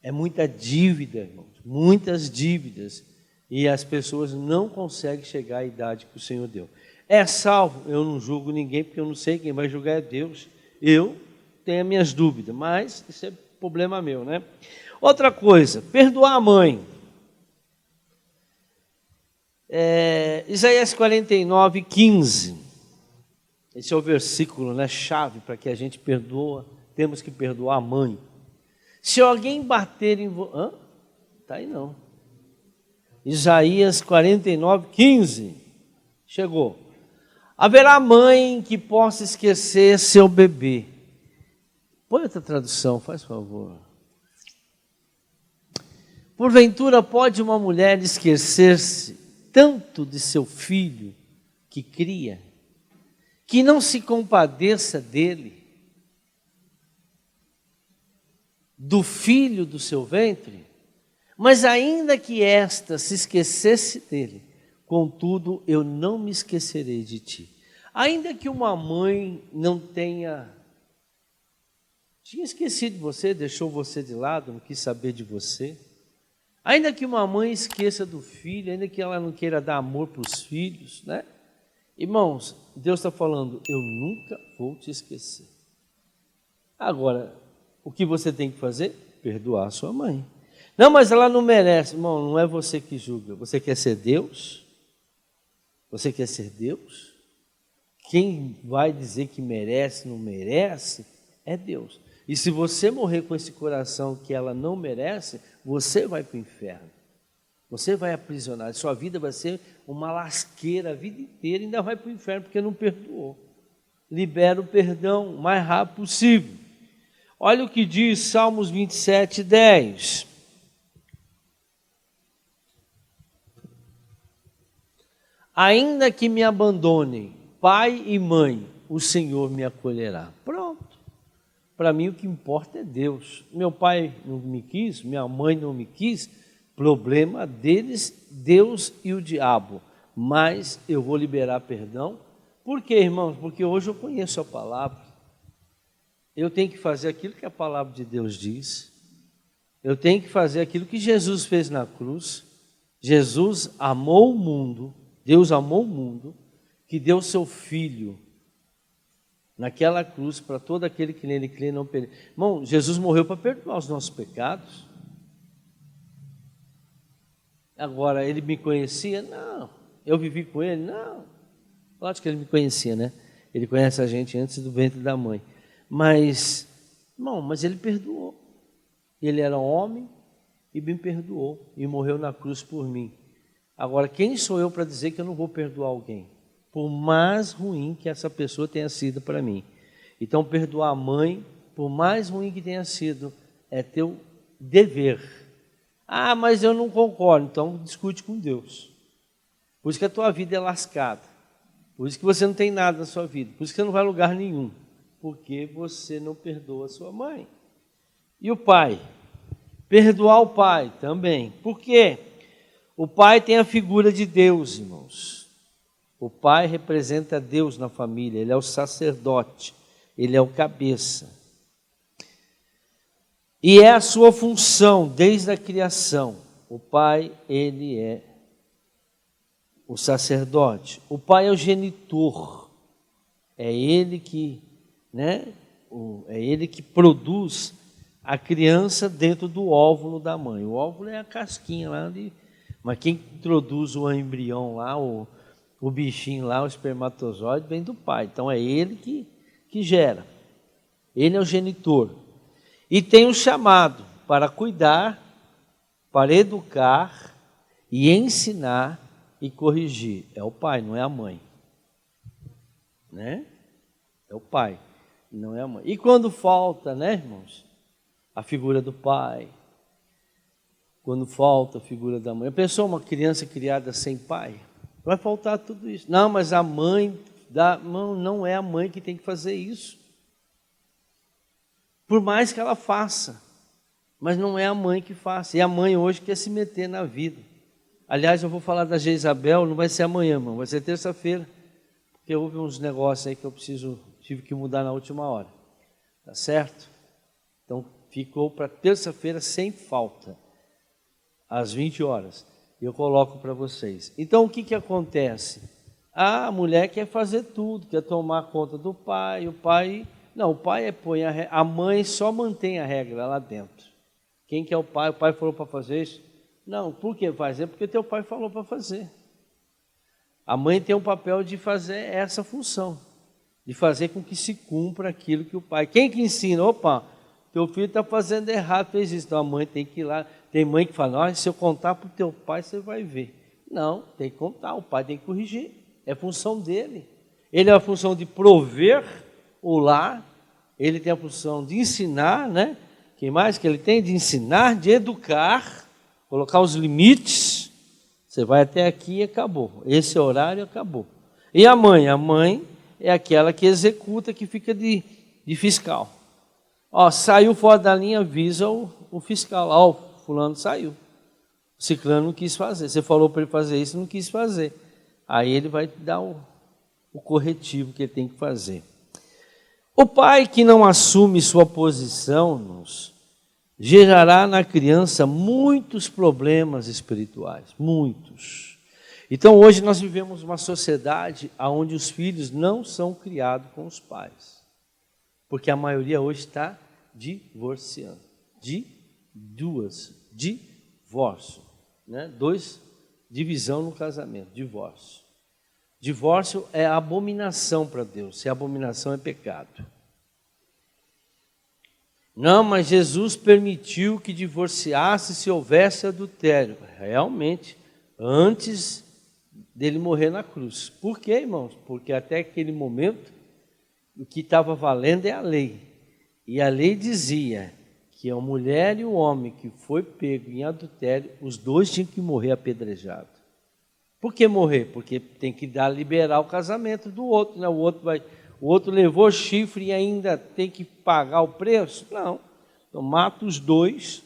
é muita dívida, irmãos, muitas dívidas. E as pessoas não conseguem chegar à idade que o Senhor deu. É salvo? Eu não julgo ninguém, porque eu não sei, quem vai julgar é Deus. Eu tenho as minhas dúvidas, mas isso é problema meu, né? Outra coisa, perdoar a mãe. Isaías 49, 15. Esse é o versículo, né, chave para que a gente perdoa. Temos que perdoar a mãe. Se alguém bater em você... Está aí não. Isaías 49, 15. Chegou. Haverá mãe que possa esquecer seu bebê. Põe outra tradução, faz favor. Porventura pode uma mulher esquecer-se tanto de seu filho que cria, que não se compadeça dele, do filho do seu ventre? Mas ainda que esta se esquecesse dele, contudo eu não me esquecerei de ti. Ainda que uma mãe não tinha esquecido de você, deixou você de lado, não quis saber de você. Ainda que uma mãe esqueça do filho, ainda que ela não queira dar amor para os filhos, né? Irmãos, Deus está falando, eu nunca vou te esquecer. Agora, o que você tem que fazer? Perdoar a sua mãe. Não, mas ela não merece. Irmão, não é você que julga. Você quer ser Deus? Você quer ser Deus? Quem vai dizer que merece, não merece, é Deus. E se você morrer com esse coração que ela não merece, você vai para o inferno. Você vai aprisionar. Sua vida vai ser uma lasqueira a vida inteira e ainda vai para o inferno porque não perdoou. Libera o perdão o mais rápido possível. Olha o que diz Salmos 27, 10. Ainda que me abandonem pai e mãe, o Senhor me acolherá. Pronto. Para mim o que importa é Deus. Meu pai não me quis, minha mãe não me quis, problema deles, Deus e o diabo. Mas eu vou liberar perdão. Por quê, irmãos? Porque hoje eu conheço a palavra. Eu tenho que fazer aquilo que a palavra de Deus diz. Eu tenho que fazer aquilo que Jesus fez na cruz. Jesus amou o mundo, Deus amou o mundo, que deu seu Filho naquela cruz para todo aquele que nele crê não pereça. Irmão, Jesus morreu para perdoar os nossos pecados. Agora, ele me conhecia? Não. Eu vivi com ele? Não. Lógico que ele me conhecia, né? Ele conhece a gente antes do ventre da mãe. Mas, irmão, mas ele perdoou. Ele era homem e me perdoou e morreu na cruz por mim. Agora, quem sou eu para dizer que eu não vou perdoar alguém? Por mais ruim que essa pessoa tenha sido para mim. Então, perdoar a mãe, por mais ruim que tenha sido, é teu dever. Ah, mas eu não concordo. Então, discute com Deus. Por isso que a tua vida é lascada. Por isso que você não tem nada na sua vida. Por isso que você não vai a lugar nenhum. Porque você não perdoa a sua mãe. E o pai? Perdoar o pai também. Por quê? O pai tem a figura de Deus, irmãos. O pai representa Deus na família. Ele é o sacerdote. Ele é o cabeça. E é a sua função desde a criação. O pai, ele é o sacerdote. O pai é o genitor. É ele que, é ele que produz a criança dentro do óvulo da mãe. O óvulo é a casquinha lá, mas quem introduz o embrião lá, o bichinho lá, o espermatozoide, vem do pai. Então é ele que gera. Ele é o genitor. E tem um chamado para cuidar, para educar e ensinar e corrigir. É o pai, não é a mãe. Né? É o pai, não é a mãe. E quando falta, né, irmãos? A figura do pai. Quando falta a figura da mãe. Pensou uma criança criada sem pai? Vai faltar tudo isso. Não, mas a mãe, não é a mãe que tem que fazer isso. Por mais que ela faça. Mas não é a mãe que faça. E a mãe hoje quer se meter na vida. Aliás, eu vou falar da Jezabel, não vai ser amanhã, irmão. Vai ser terça-feira. Porque houve uns negócios aí que eu tive que mudar na última hora. Tá certo? Então, ficou para terça-feira sem falta. Às 20 horas. Eu coloco para vocês. Então, o que acontece? A mulher quer fazer tudo, quer tomar conta do pai, o pai... Não, o pai põe a mãe só mantém a regra lá dentro. Quem que é o pai? O pai falou para fazer isso? Não, por que fazer? Porque teu pai falou para fazer. A mãe tem o papel de fazer essa função, de fazer com que se cumpra aquilo que o pai... Quem que ensina? Opa, teu filho está fazendo errado, fez isso. Então a mãe tem que ir lá. Tem mãe que fala, se eu contar para o teu pai, você vai ver. Não, tem que contar, o pai tem que corrigir. É função dele. Ele é a função de prover o lar, ele tem a função de ensinar, né? Quem mais que ele tem? De ensinar, de educar, colocar os limites, Você vai até aqui e acabou. Esse horário acabou. E a mãe? A mãe é aquela que executa, que fica de fiscal. Ó, saiu fora da linha, avisa o fiscal. Ó, o fulano saiu. O ciclano não quis fazer. Você falou para ele fazer isso, não quis fazer. Aí ele vai dar o corretivo que ele tem que fazer. O pai que não assume sua posição, irmãos, gerará na criança muitos problemas espirituais, muitos. Então hoje nós vivemos uma sociedade onde os filhos não são criados com os pais, porque a maioria hoje está divorciando, divórcio, né? Divisão no casamento, divórcio. Divórcio é abominação para Deus, se abominação é pecado. Não, mas Jesus permitiu que divorciasse se houvesse adultério. Realmente, antes dele morrer na cruz. Por quê, irmãos? Porque até aquele momento, o que estava valendo é a lei. E a lei dizia que a mulher e o homem que foi pego em adultério, os dois tinham que morrer apedrejados. Por que morrer? Porque tem que liberar o casamento do outro, né? O outro levou chifre e ainda tem que pagar o preço? Não. Então mata os dois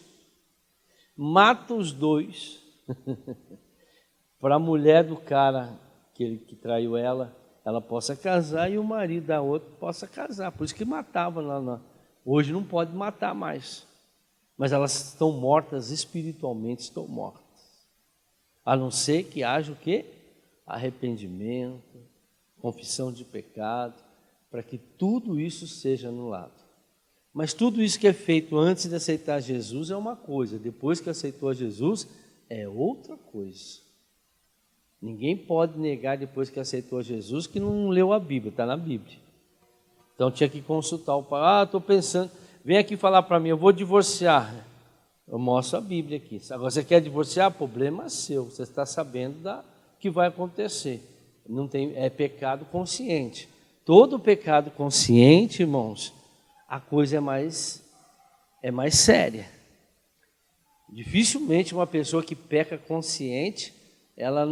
para a mulher do cara que traiu ela possa casar e o marido da outra possa casar. Por isso que matava lá. Hoje não pode matar mais. Mas elas estão mortas espiritualmente, estão mortas. A não ser que haja o quê? Arrependimento, confissão de pecado, para que tudo isso seja anulado. Mas tudo isso que é feito antes de aceitar Jesus é uma coisa, depois que aceitou Jesus é outra coisa. Ninguém pode negar depois que aceitou Jesus que não leu a Bíblia, está na Bíblia. Então tinha que consultar o pai, estou pensando, vem aqui falar para mim, eu vou divorciar. Eu mostro a Bíblia aqui. Agora você quer divorciar? Problema seu. Você está sabendo do que vai acontecer. Não tem, é pecado consciente. Todo pecado consciente, irmãos, a coisa é mais séria. Dificilmente uma pessoa que peca consciente, ela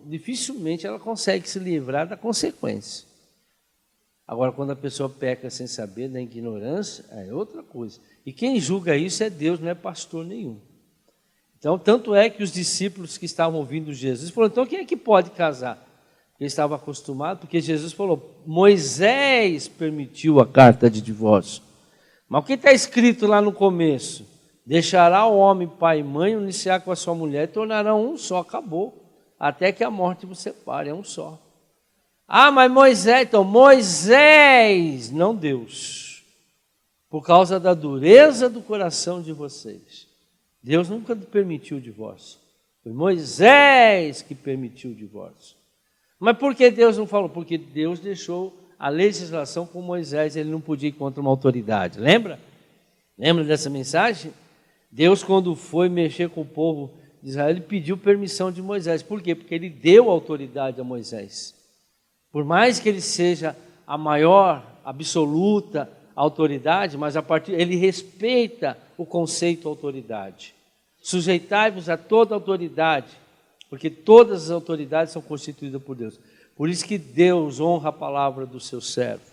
dificilmente ela consegue se livrar da consequência. Agora, quando a pessoa peca sem saber, da ignorância, é outra coisa. E quem julga isso é Deus, não é pastor nenhum. Então, tanto é que os discípulos que estavam ouvindo Jesus falaram, então quem é que pode casar? Eles estavam acostumados, porque Jesus falou, Moisés permitiu a carta de divórcio. Mas o que está escrito lá no começo? Deixará o homem pai e mãe, unir-se-á com a sua mulher e tornarão um só, acabou. Até que a morte vos separe, é um só. Ah, mas Moisés, não Deus. Por causa da dureza do coração de vocês. Deus nunca permitiu o divórcio. Foi Moisés que permitiu o divórcio. Mas por que Deus não falou? Porque Deus deixou a legislação com Moisés, ele não podia ir contra uma autoridade. Lembra? Lembra dessa mensagem? Deus, quando foi mexer com o povo de Israel, ele pediu permissão de Moisés. Por quê? Porque ele deu autoridade a Moisés. Por mais que ele seja a maior, absoluta autoridade, mas ele respeita o conceito autoridade. Sujeitai-vos a toda autoridade, porque todas as autoridades são constituídas por Deus. Por isso que Deus honra a palavra do seu servo.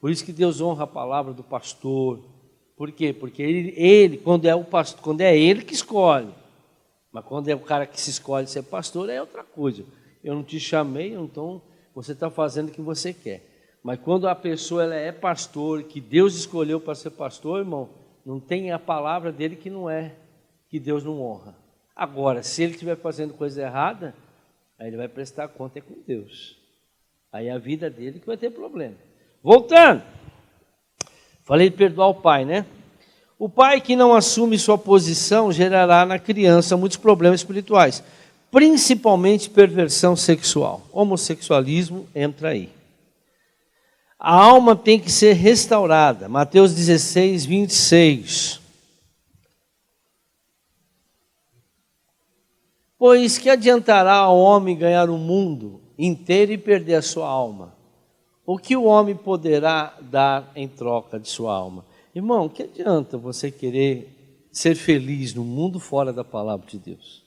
Por isso que Deus honra a palavra do pastor. Por quê? Porque ele quando é o pastor, quando é ele que escolhe. Mas quando é o cara que se escolhe ser pastor, é outra coisa. Eu não te chamei, então você está fazendo o que você quer. Mas quando a pessoa ela é pastor, que Deus escolheu para ser pastor, irmão, não tem a palavra dele que não é, que Deus não honra. Agora, se ele estiver fazendo coisa errada, aí ele vai prestar conta com Deus. Aí a vida dele que vai ter problema. Voltando, falei de perdoar o pai, né? O pai que não assume sua posição gerará na criança muitos problemas espirituais, principalmente perversão sexual. Homossexualismo entra aí. A alma tem que ser restaurada. Mateus 16, 26. Pois que adiantará ao homem ganhar o mundo inteiro e perder a sua alma? O que o homem poderá dar em troca de sua alma? Irmão, que adianta você querer ser feliz no mundo fora da palavra de Deus?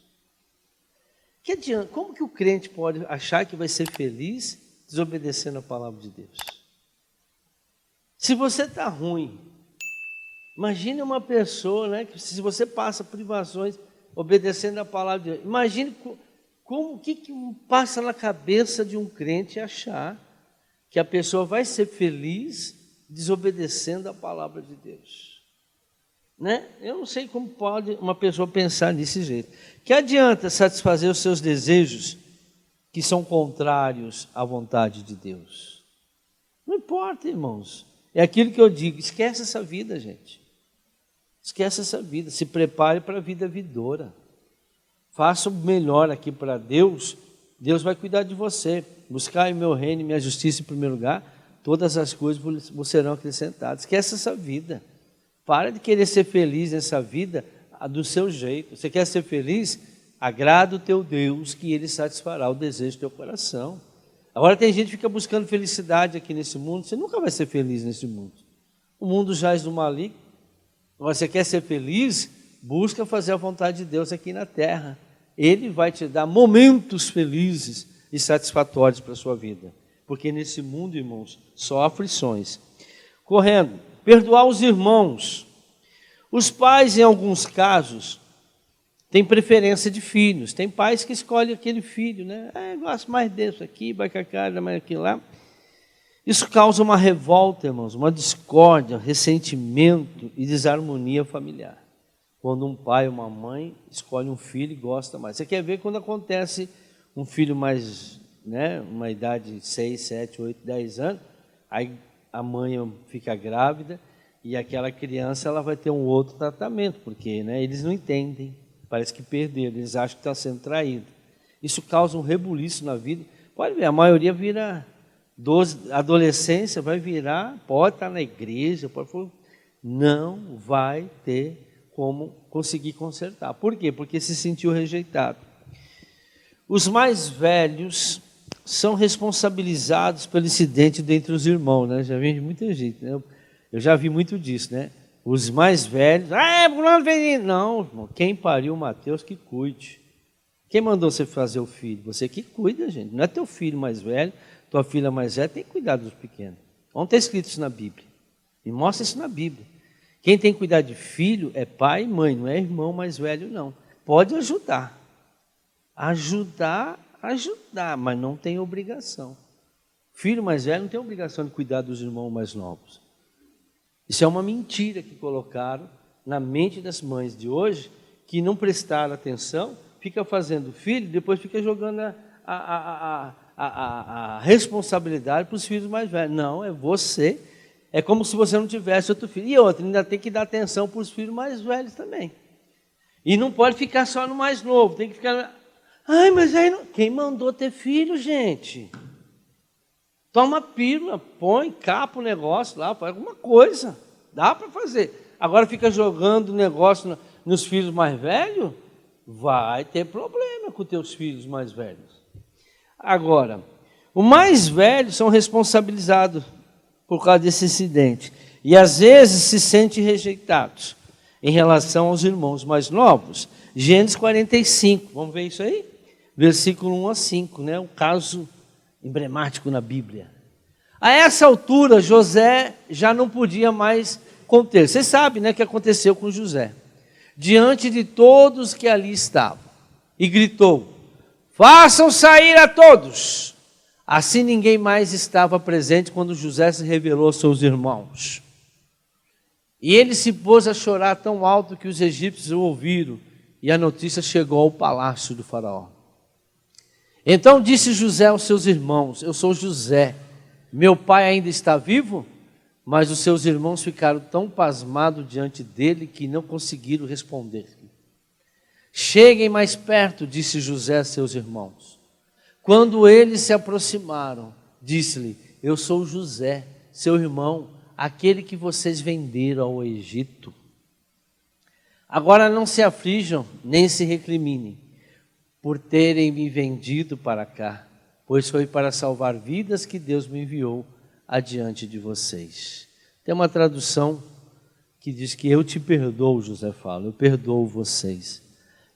Que adianta? Como que o crente pode achar que vai ser feliz desobedecendo a palavra de Deus? Se você está ruim, imagine uma pessoa, né, que se você passa privações obedecendo a palavra de Deus, imagine o que passa na cabeça de um crente achar que a pessoa vai ser feliz desobedecendo a palavra de Deus. Né? Eu não sei como pode uma pessoa pensar desse jeito. Que adianta satisfazer os seus desejos que são contrários à vontade de Deus? Não importa, irmãos. É aquilo que eu digo, esquece essa vida, gente. Esquece essa vida, se prepare para a vida vindoura. Faça o melhor aqui para Deus, Deus vai cuidar de você. Buscar o meu reino e minha justiça em primeiro lugar, todas as coisas vos serão acrescentadas. Esquece essa vida. Para de querer ser feliz nessa vida do seu jeito. Você quer ser feliz? Agrada o teu Deus, que Ele satisfará o desejo do teu coração. Agora tem gente que fica buscando felicidade aqui nesse mundo. Você nunca vai ser feliz nesse mundo. O mundo jaz do maligno. Agora você quer ser feliz? Busca fazer a vontade de Deus aqui na terra. Ele vai te dar momentos felizes e satisfatórios para a sua vida. Porque nesse mundo, irmãos, só aflições. Correndo, perdoar os irmãos. Os pais, em alguns casos, têm preferência de filhos. Tem pais que escolhem aquele filho, né? Gosto mais desse aqui, vai com a cara, mais aquilo lá. Isso causa uma revolta, irmãos, uma discórdia, ressentimento e desarmonia familiar. Quando um pai ou uma mãe escolhe um filho e gosta mais. Você quer ver quando acontece um filho mais, né, uma idade de 6, 7, 8, 10 anos, aí a mãe fica grávida e aquela criança ela vai ter um outro tratamento, porque, né, eles não entendem, parece que perderam, eles acham que está sendo traído. Isso causa um rebuliço na vida. Pode ver, a maioria vira 12, adolescência vai virar, pode estar na igreja, não vai ter como conseguir consertar. Por quê? Porque se sentiu rejeitado. Os mais velhos são responsabilizados pelo incidente dentre os irmãos, né? Já vi de muita gente, né? Eu já vi muito disso, né? Os mais velhos, não, irmão, quem pariu o Mateus que cuide. Quem mandou você fazer o filho? Você que cuida, gente. Não é teu filho mais velho, tua filha mais velha, tem que cuidar dos pequenos. Onde está escrito isso na Bíblia? E mostra isso na Bíblia. Quem tem que cuidar de filho é pai e mãe, não é irmão mais velho, não. Pode ajudar. Ajudar, mas não tem obrigação. Filho mais velho não tem obrigação de cuidar dos irmãos mais novos. Isso é uma mentira que colocaram na mente das mães de hoje, que não prestaram atenção, fica fazendo filho, depois fica jogando a responsabilidade para os filhos mais velhos. Não, é você. É como se você não tivesse outro filho. E outro, ainda tem que dar atenção para os filhos mais velhos também. E não pode ficar só no mais novo, tem que ficar... mas aí não... Quem mandou ter filho, gente? Toma pílula, põe, capa o negócio lá, faz alguma coisa. Dá para fazer. Agora fica jogando o negócio nos filhos mais velhos, vai ter problema com teus filhos mais velhos. Agora, os mais velhos são responsabilizados por causa desse incidente. E às vezes se sentem rejeitados em relação aos irmãos mais novos. Gênesis 45, vamos ver isso aí? Versículo 1 a 5, né? Um caso emblemático na Bíblia. A essa altura, José já não podia mais conter. Vocês sabem, né, o que aconteceu com José. Diante de todos que ali estavam. E gritou, façam sair a todos. Assim ninguém mais estava presente quando José se revelou aos seus irmãos. E ele se pôs a chorar tão alto que os egípcios o ouviram, e a notícia chegou ao palácio do faraó. Então disse José aos seus irmãos, eu sou José, meu pai ainda está vivo? Mas os seus irmãos ficaram tão pasmados diante dele que não conseguiram responder-lhe. Cheguem mais perto, disse José a seus irmãos. Quando eles se aproximaram, disse-lhe, eu sou José, seu irmão, aquele que vocês venderam ao Egito. Agora não se aflijam, nem se recriminem, por terem me vendido para cá, pois foi para salvar vidas que Deus me enviou adiante de vocês. Tem uma tradução que diz que eu te perdoo, José fala, eu perdoo vocês.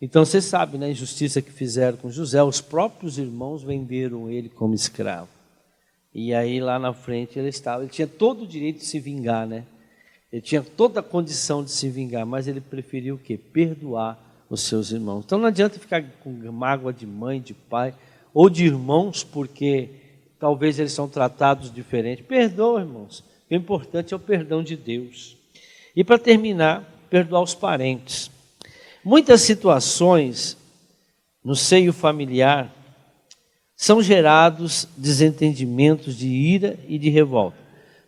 Então você sabe, né, a injustiça que fizeram com José, os próprios irmãos venderam ele como escravo. E aí lá na frente ele tinha todo o direito de se vingar, né? Ele tinha toda a condição de se vingar, mas ele preferiu o quê? Perdoar os seus irmãos. Então não adianta ficar com mágoa de mãe, de pai, ou de irmãos, porque talvez eles são tratados diferente. Perdoa, irmãos. O importante é o perdão de Deus. E para terminar, perdoar os parentes. Muitas situações no seio familiar são gerados desentendimentos de ira e de revolta.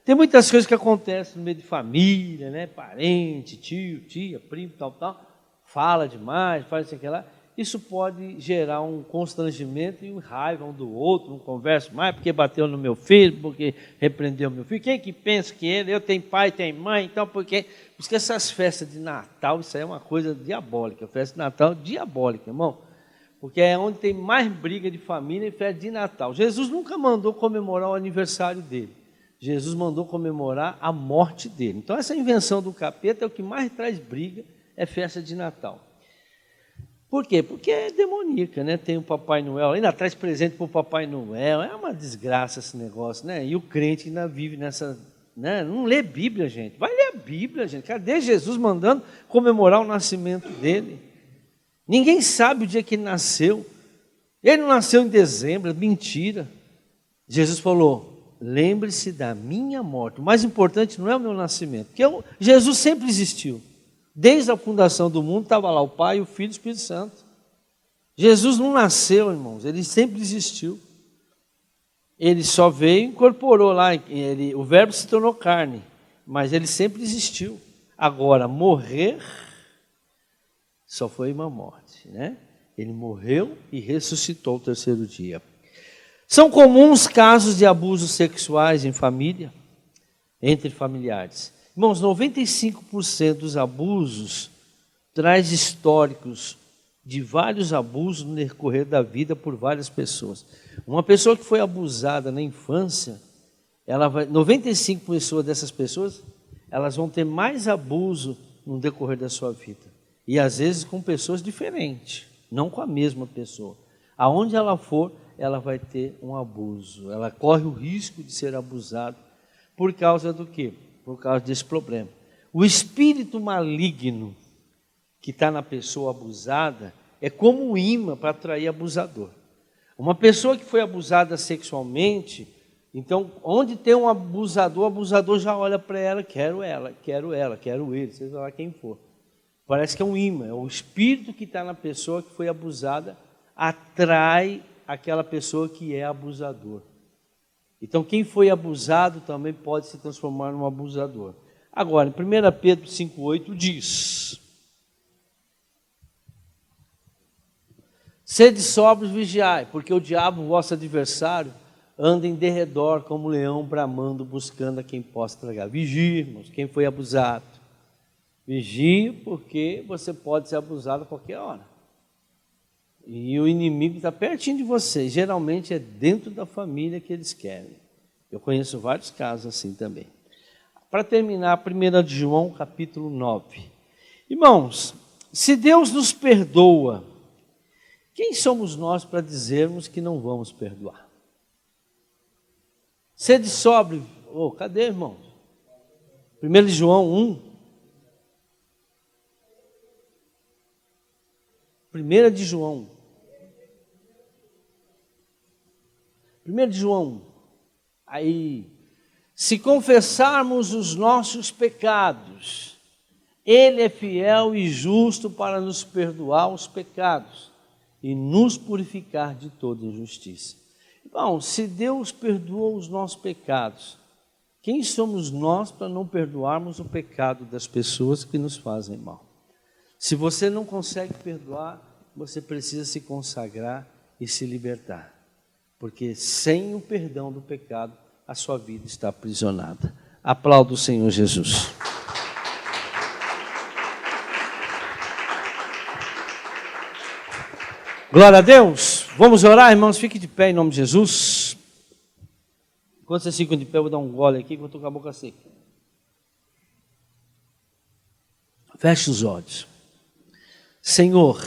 Tem muitas coisas que acontecem no meio de família, né? Parente, tio, tia, primo, tal, fala demais, faz isso aqui lá. Isso pode gerar um constrangimento e raiva um do outro, não converso mais porque bateu no meu filho, porque repreendeu meu filho. Quem que pensa que eu tenho pai, tenho mãe, então porque essas festas de Natal, isso aí é uma coisa diabólica, festa de Natal diabólica, irmão, porque é onde tem mais briga de família e festa de Natal. Jesus nunca mandou comemorar o aniversário dele, Jesus mandou comemorar a morte dele. Então essa invenção do capeta é o que mais traz briga, é festa de Natal. Por quê? Porque é demoníaca, né? Tem o Papai Noel, ainda traz presente para o Papai Noel, é uma desgraça esse negócio, né? E o crente ainda vive nessa, né? Não lê Bíblia, gente, vai ler a Bíblia, gente. Cadê Jesus mandando comemorar o nascimento dele? Ninguém sabe o dia que ele nasceu, ele não nasceu em dezembro, mentira. Jesus falou, lembre-se da minha morte, o mais importante não é o meu nascimento, porque Jesus sempre existiu. Desde a fundação do mundo estava lá o Pai, o Filho e o Espírito Santo. Jesus não nasceu, irmãos, ele sempre existiu. Ele só veio e incorporou lá, o verbo se tornou carne, mas ele sempre existiu. Agora, morrer só foi uma morte, né? Ele morreu e ressuscitou o terceiro dia. São comuns casos de abusos sexuais em família, entre familiares. Irmãos, 95% dos abusos traz históricos de vários abusos no decorrer da vida por várias pessoas. Uma pessoa que foi abusada na infância, 95% dessas pessoas, elas vão ter mais abuso no decorrer da sua vida. E às vezes com pessoas diferentes, não com a mesma pessoa. Aonde ela for, ela vai ter um abuso. Ela corre o risco de ser abusada por causa do quê? Por causa desse problema. O espírito maligno que está na pessoa abusada é como um imã para atrair abusador. Uma pessoa que foi abusada sexualmente, então, onde tem um abusador, o abusador já olha para ela, quero ele, seja lá quem for. Parece que é um imã, é o espírito que está na pessoa que foi abusada, atrai aquela pessoa que é abusador. Então, quem foi abusado também pode se transformar num abusador. Agora, em 1 Pedro 5,8 diz: sede sóbrios e vigiai, porque o diabo, vosso adversário, anda em derredor como leão bramando, buscando a quem possa tragar. Vigie, irmãos, quem foi abusado. Vigie, porque você pode ser abusado a qualquer hora. E o inimigo está pertinho de você. Geralmente é dentro da família que eles querem. Eu conheço vários casos assim também. Para terminar, 1 João capítulo 9. Irmãos, se Deus nos perdoa, quem somos nós para dizermos que não vamos perdoar? Sede sóbrio. Cadê, irmãos? 1 João 1. 1 de João. 1 de João. Aí, se confessarmos os nossos pecados, Ele é fiel e justo para nos perdoar os pecados e nos purificar de toda injustiça. Bom, se Deus perdoou os nossos pecados, quem somos nós para não perdoarmos o pecado das pessoas que nos fazem mal? Se você não consegue perdoar, você precisa se consagrar e se libertar. Porque sem o perdão do pecado, a sua vida está aprisionada. Aplauda o Senhor Jesus. Glória a Deus. Vamos orar, irmãos? Fique de pé em nome de Jesus. Enquanto vocês ficam de pé, eu vou dar um gole aqui, que eu estou com a boca seca. Feche os olhos. Senhor,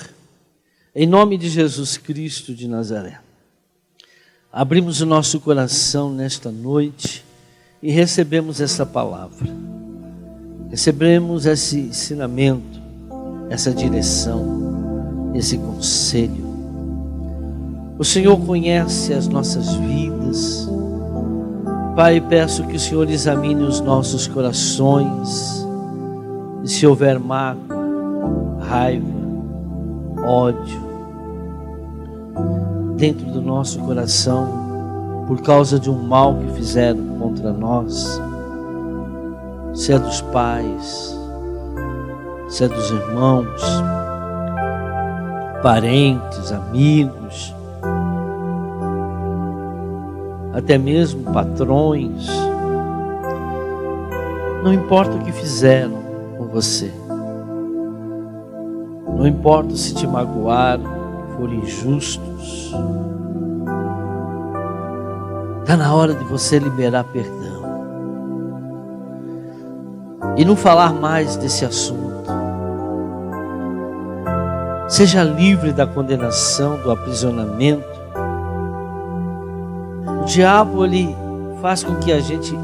Em nome de Jesus Cristo de Nazaré, abrimos o nosso coração nesta noite e recebemos essa palavra. Recebemos esse ensinamento, essa direção, esse conselho. O Senhor conhece as nossas vidas. Pai, peço que o Senhor examine os nossos corações. E se houver mágoa, raiva, ódio dentro do nosso coração por causa de um mal que fizeram contra nós, se é dos pais, se é dos irmãos, parentes, amigos, até mesmo patrões, não importa o que fizeram com você, não importa se te magoaram, foram injustos, está na hora de você liberar perdão e não falar mais desse assunto. Seja livre da condenação, do aprisionamento. O diabo, ele faz com que a gente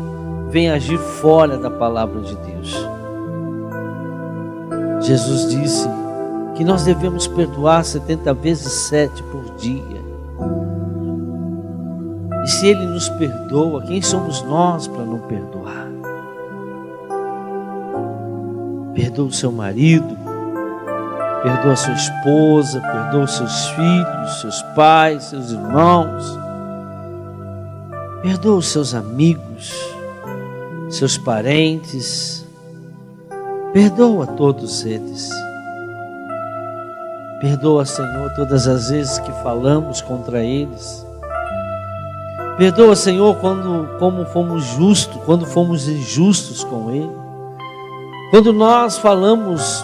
venha agir fora da palavra de Deus. Jesus disse que nós devemos perdoar 70 vezes 7 por dia. E se Ele nos perdoa, quem somos nós para não perdoar? Perdoa o seu marido, perdoa a sua esposa, perdoa os seus filhos, seus pais, seus irmãos, perdoa os seus amigos, seus parentes, perdoa todos eles. Perdoa, Senhor, todas as vezes que falamos contra eles. Perdoa, Senhor, quando fomos injustos com Ele. Quando nós falamos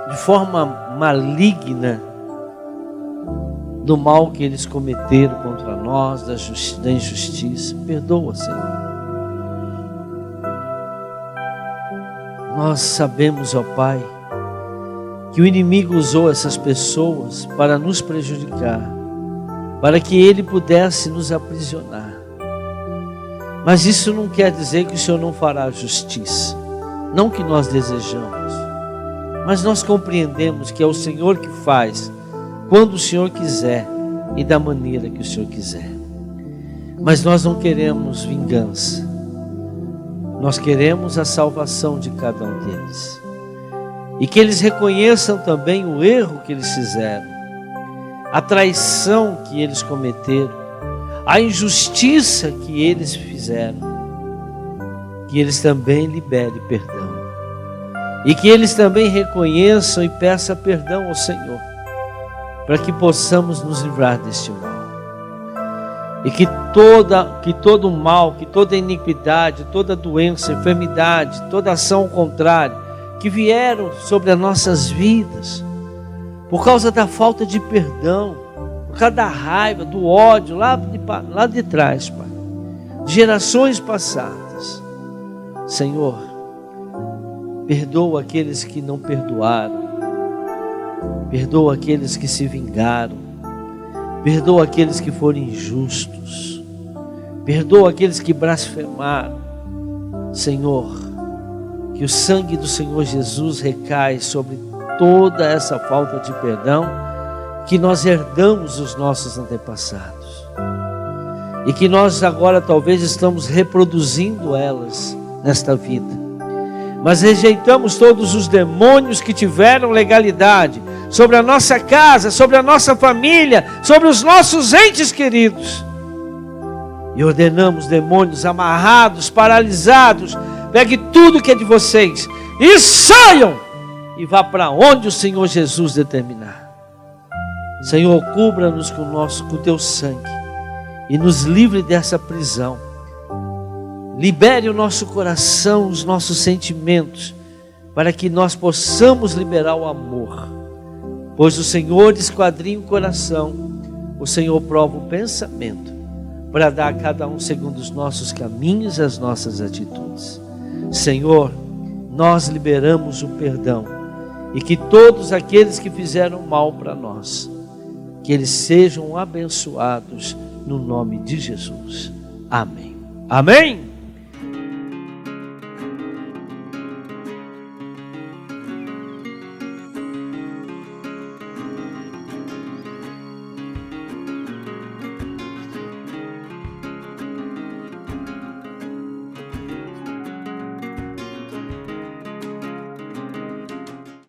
de forma maligna do mal que eles cometeram contra nós, da injustiça. Perdoa, Senhor. Nós sabemos, ó Pai, que o inimigo usou essas pessoas para nos prejudicar, para que ele pudesse nos aprisionar. Mas isso não quer dizer que o Senhor não fará justiça, não que nós desejamos, mas nós compreendemos que é o Senhor que faz, quando o Senhor quiser e da maneira que o Senhor quiser. Mas nós não queremos vingança, nós queremos a salvação de cada um deles. E que eles reconheçam também o erro que eles fizeram, a traição que eles cometeram, a injustiça que eles fizeram. Que eles também liberem perdão. E que eles também reconheçam e peçam perdão ao Senhor, para que possamos nos livrar deste mal. E que todo mal, que toda iniquidade, toda doença, enfermidade, toda ação contrária, que vieram sobre as nossas vidas, por causa da falta de perdão, por causa da raiva, do ódio, lá de trás, Pai, de gerações passadas. Senhor, perdoa aqueles que não perdoaram, perdoa aqueles que se vingaram, perdoa aqueles que foram injustos, perdoa aqueles que blasfemaram. Senhor, que o sangue do Senhor Jesus recai sobre toda essa falta de perdão que nós herdamos dos nossos antepassados. E que nós agora talvez estamos reproduzindo elas nesta vida. Mas rejeitamos todos os demônios que tiveram legalidade sobre a nossa casa, sobre a nossa família, sobre os nossos entes queridos. E ordenamos demônios amarrados, paralisados, pegue tudo que é de vocês e saiam e vá para onde o Senhor Jesus determinar. Senhor, cubra-nos com o teu sangue e nos livre dessa prisão. Libere o nosso coração, os nossos sentimentos, para que nós possamos liberar o amor. Pois o Senhor esquadrinha o coração, o Senhor prova o pensamento, para dar a cada um segundo os nossos caminhos e as nossas atitudes. Senhor, nós liberamos o perdão, e que todos aqueles que fizeram mal para nós, que eles sejam abençoados no nome de Jesus. Amém. Amém.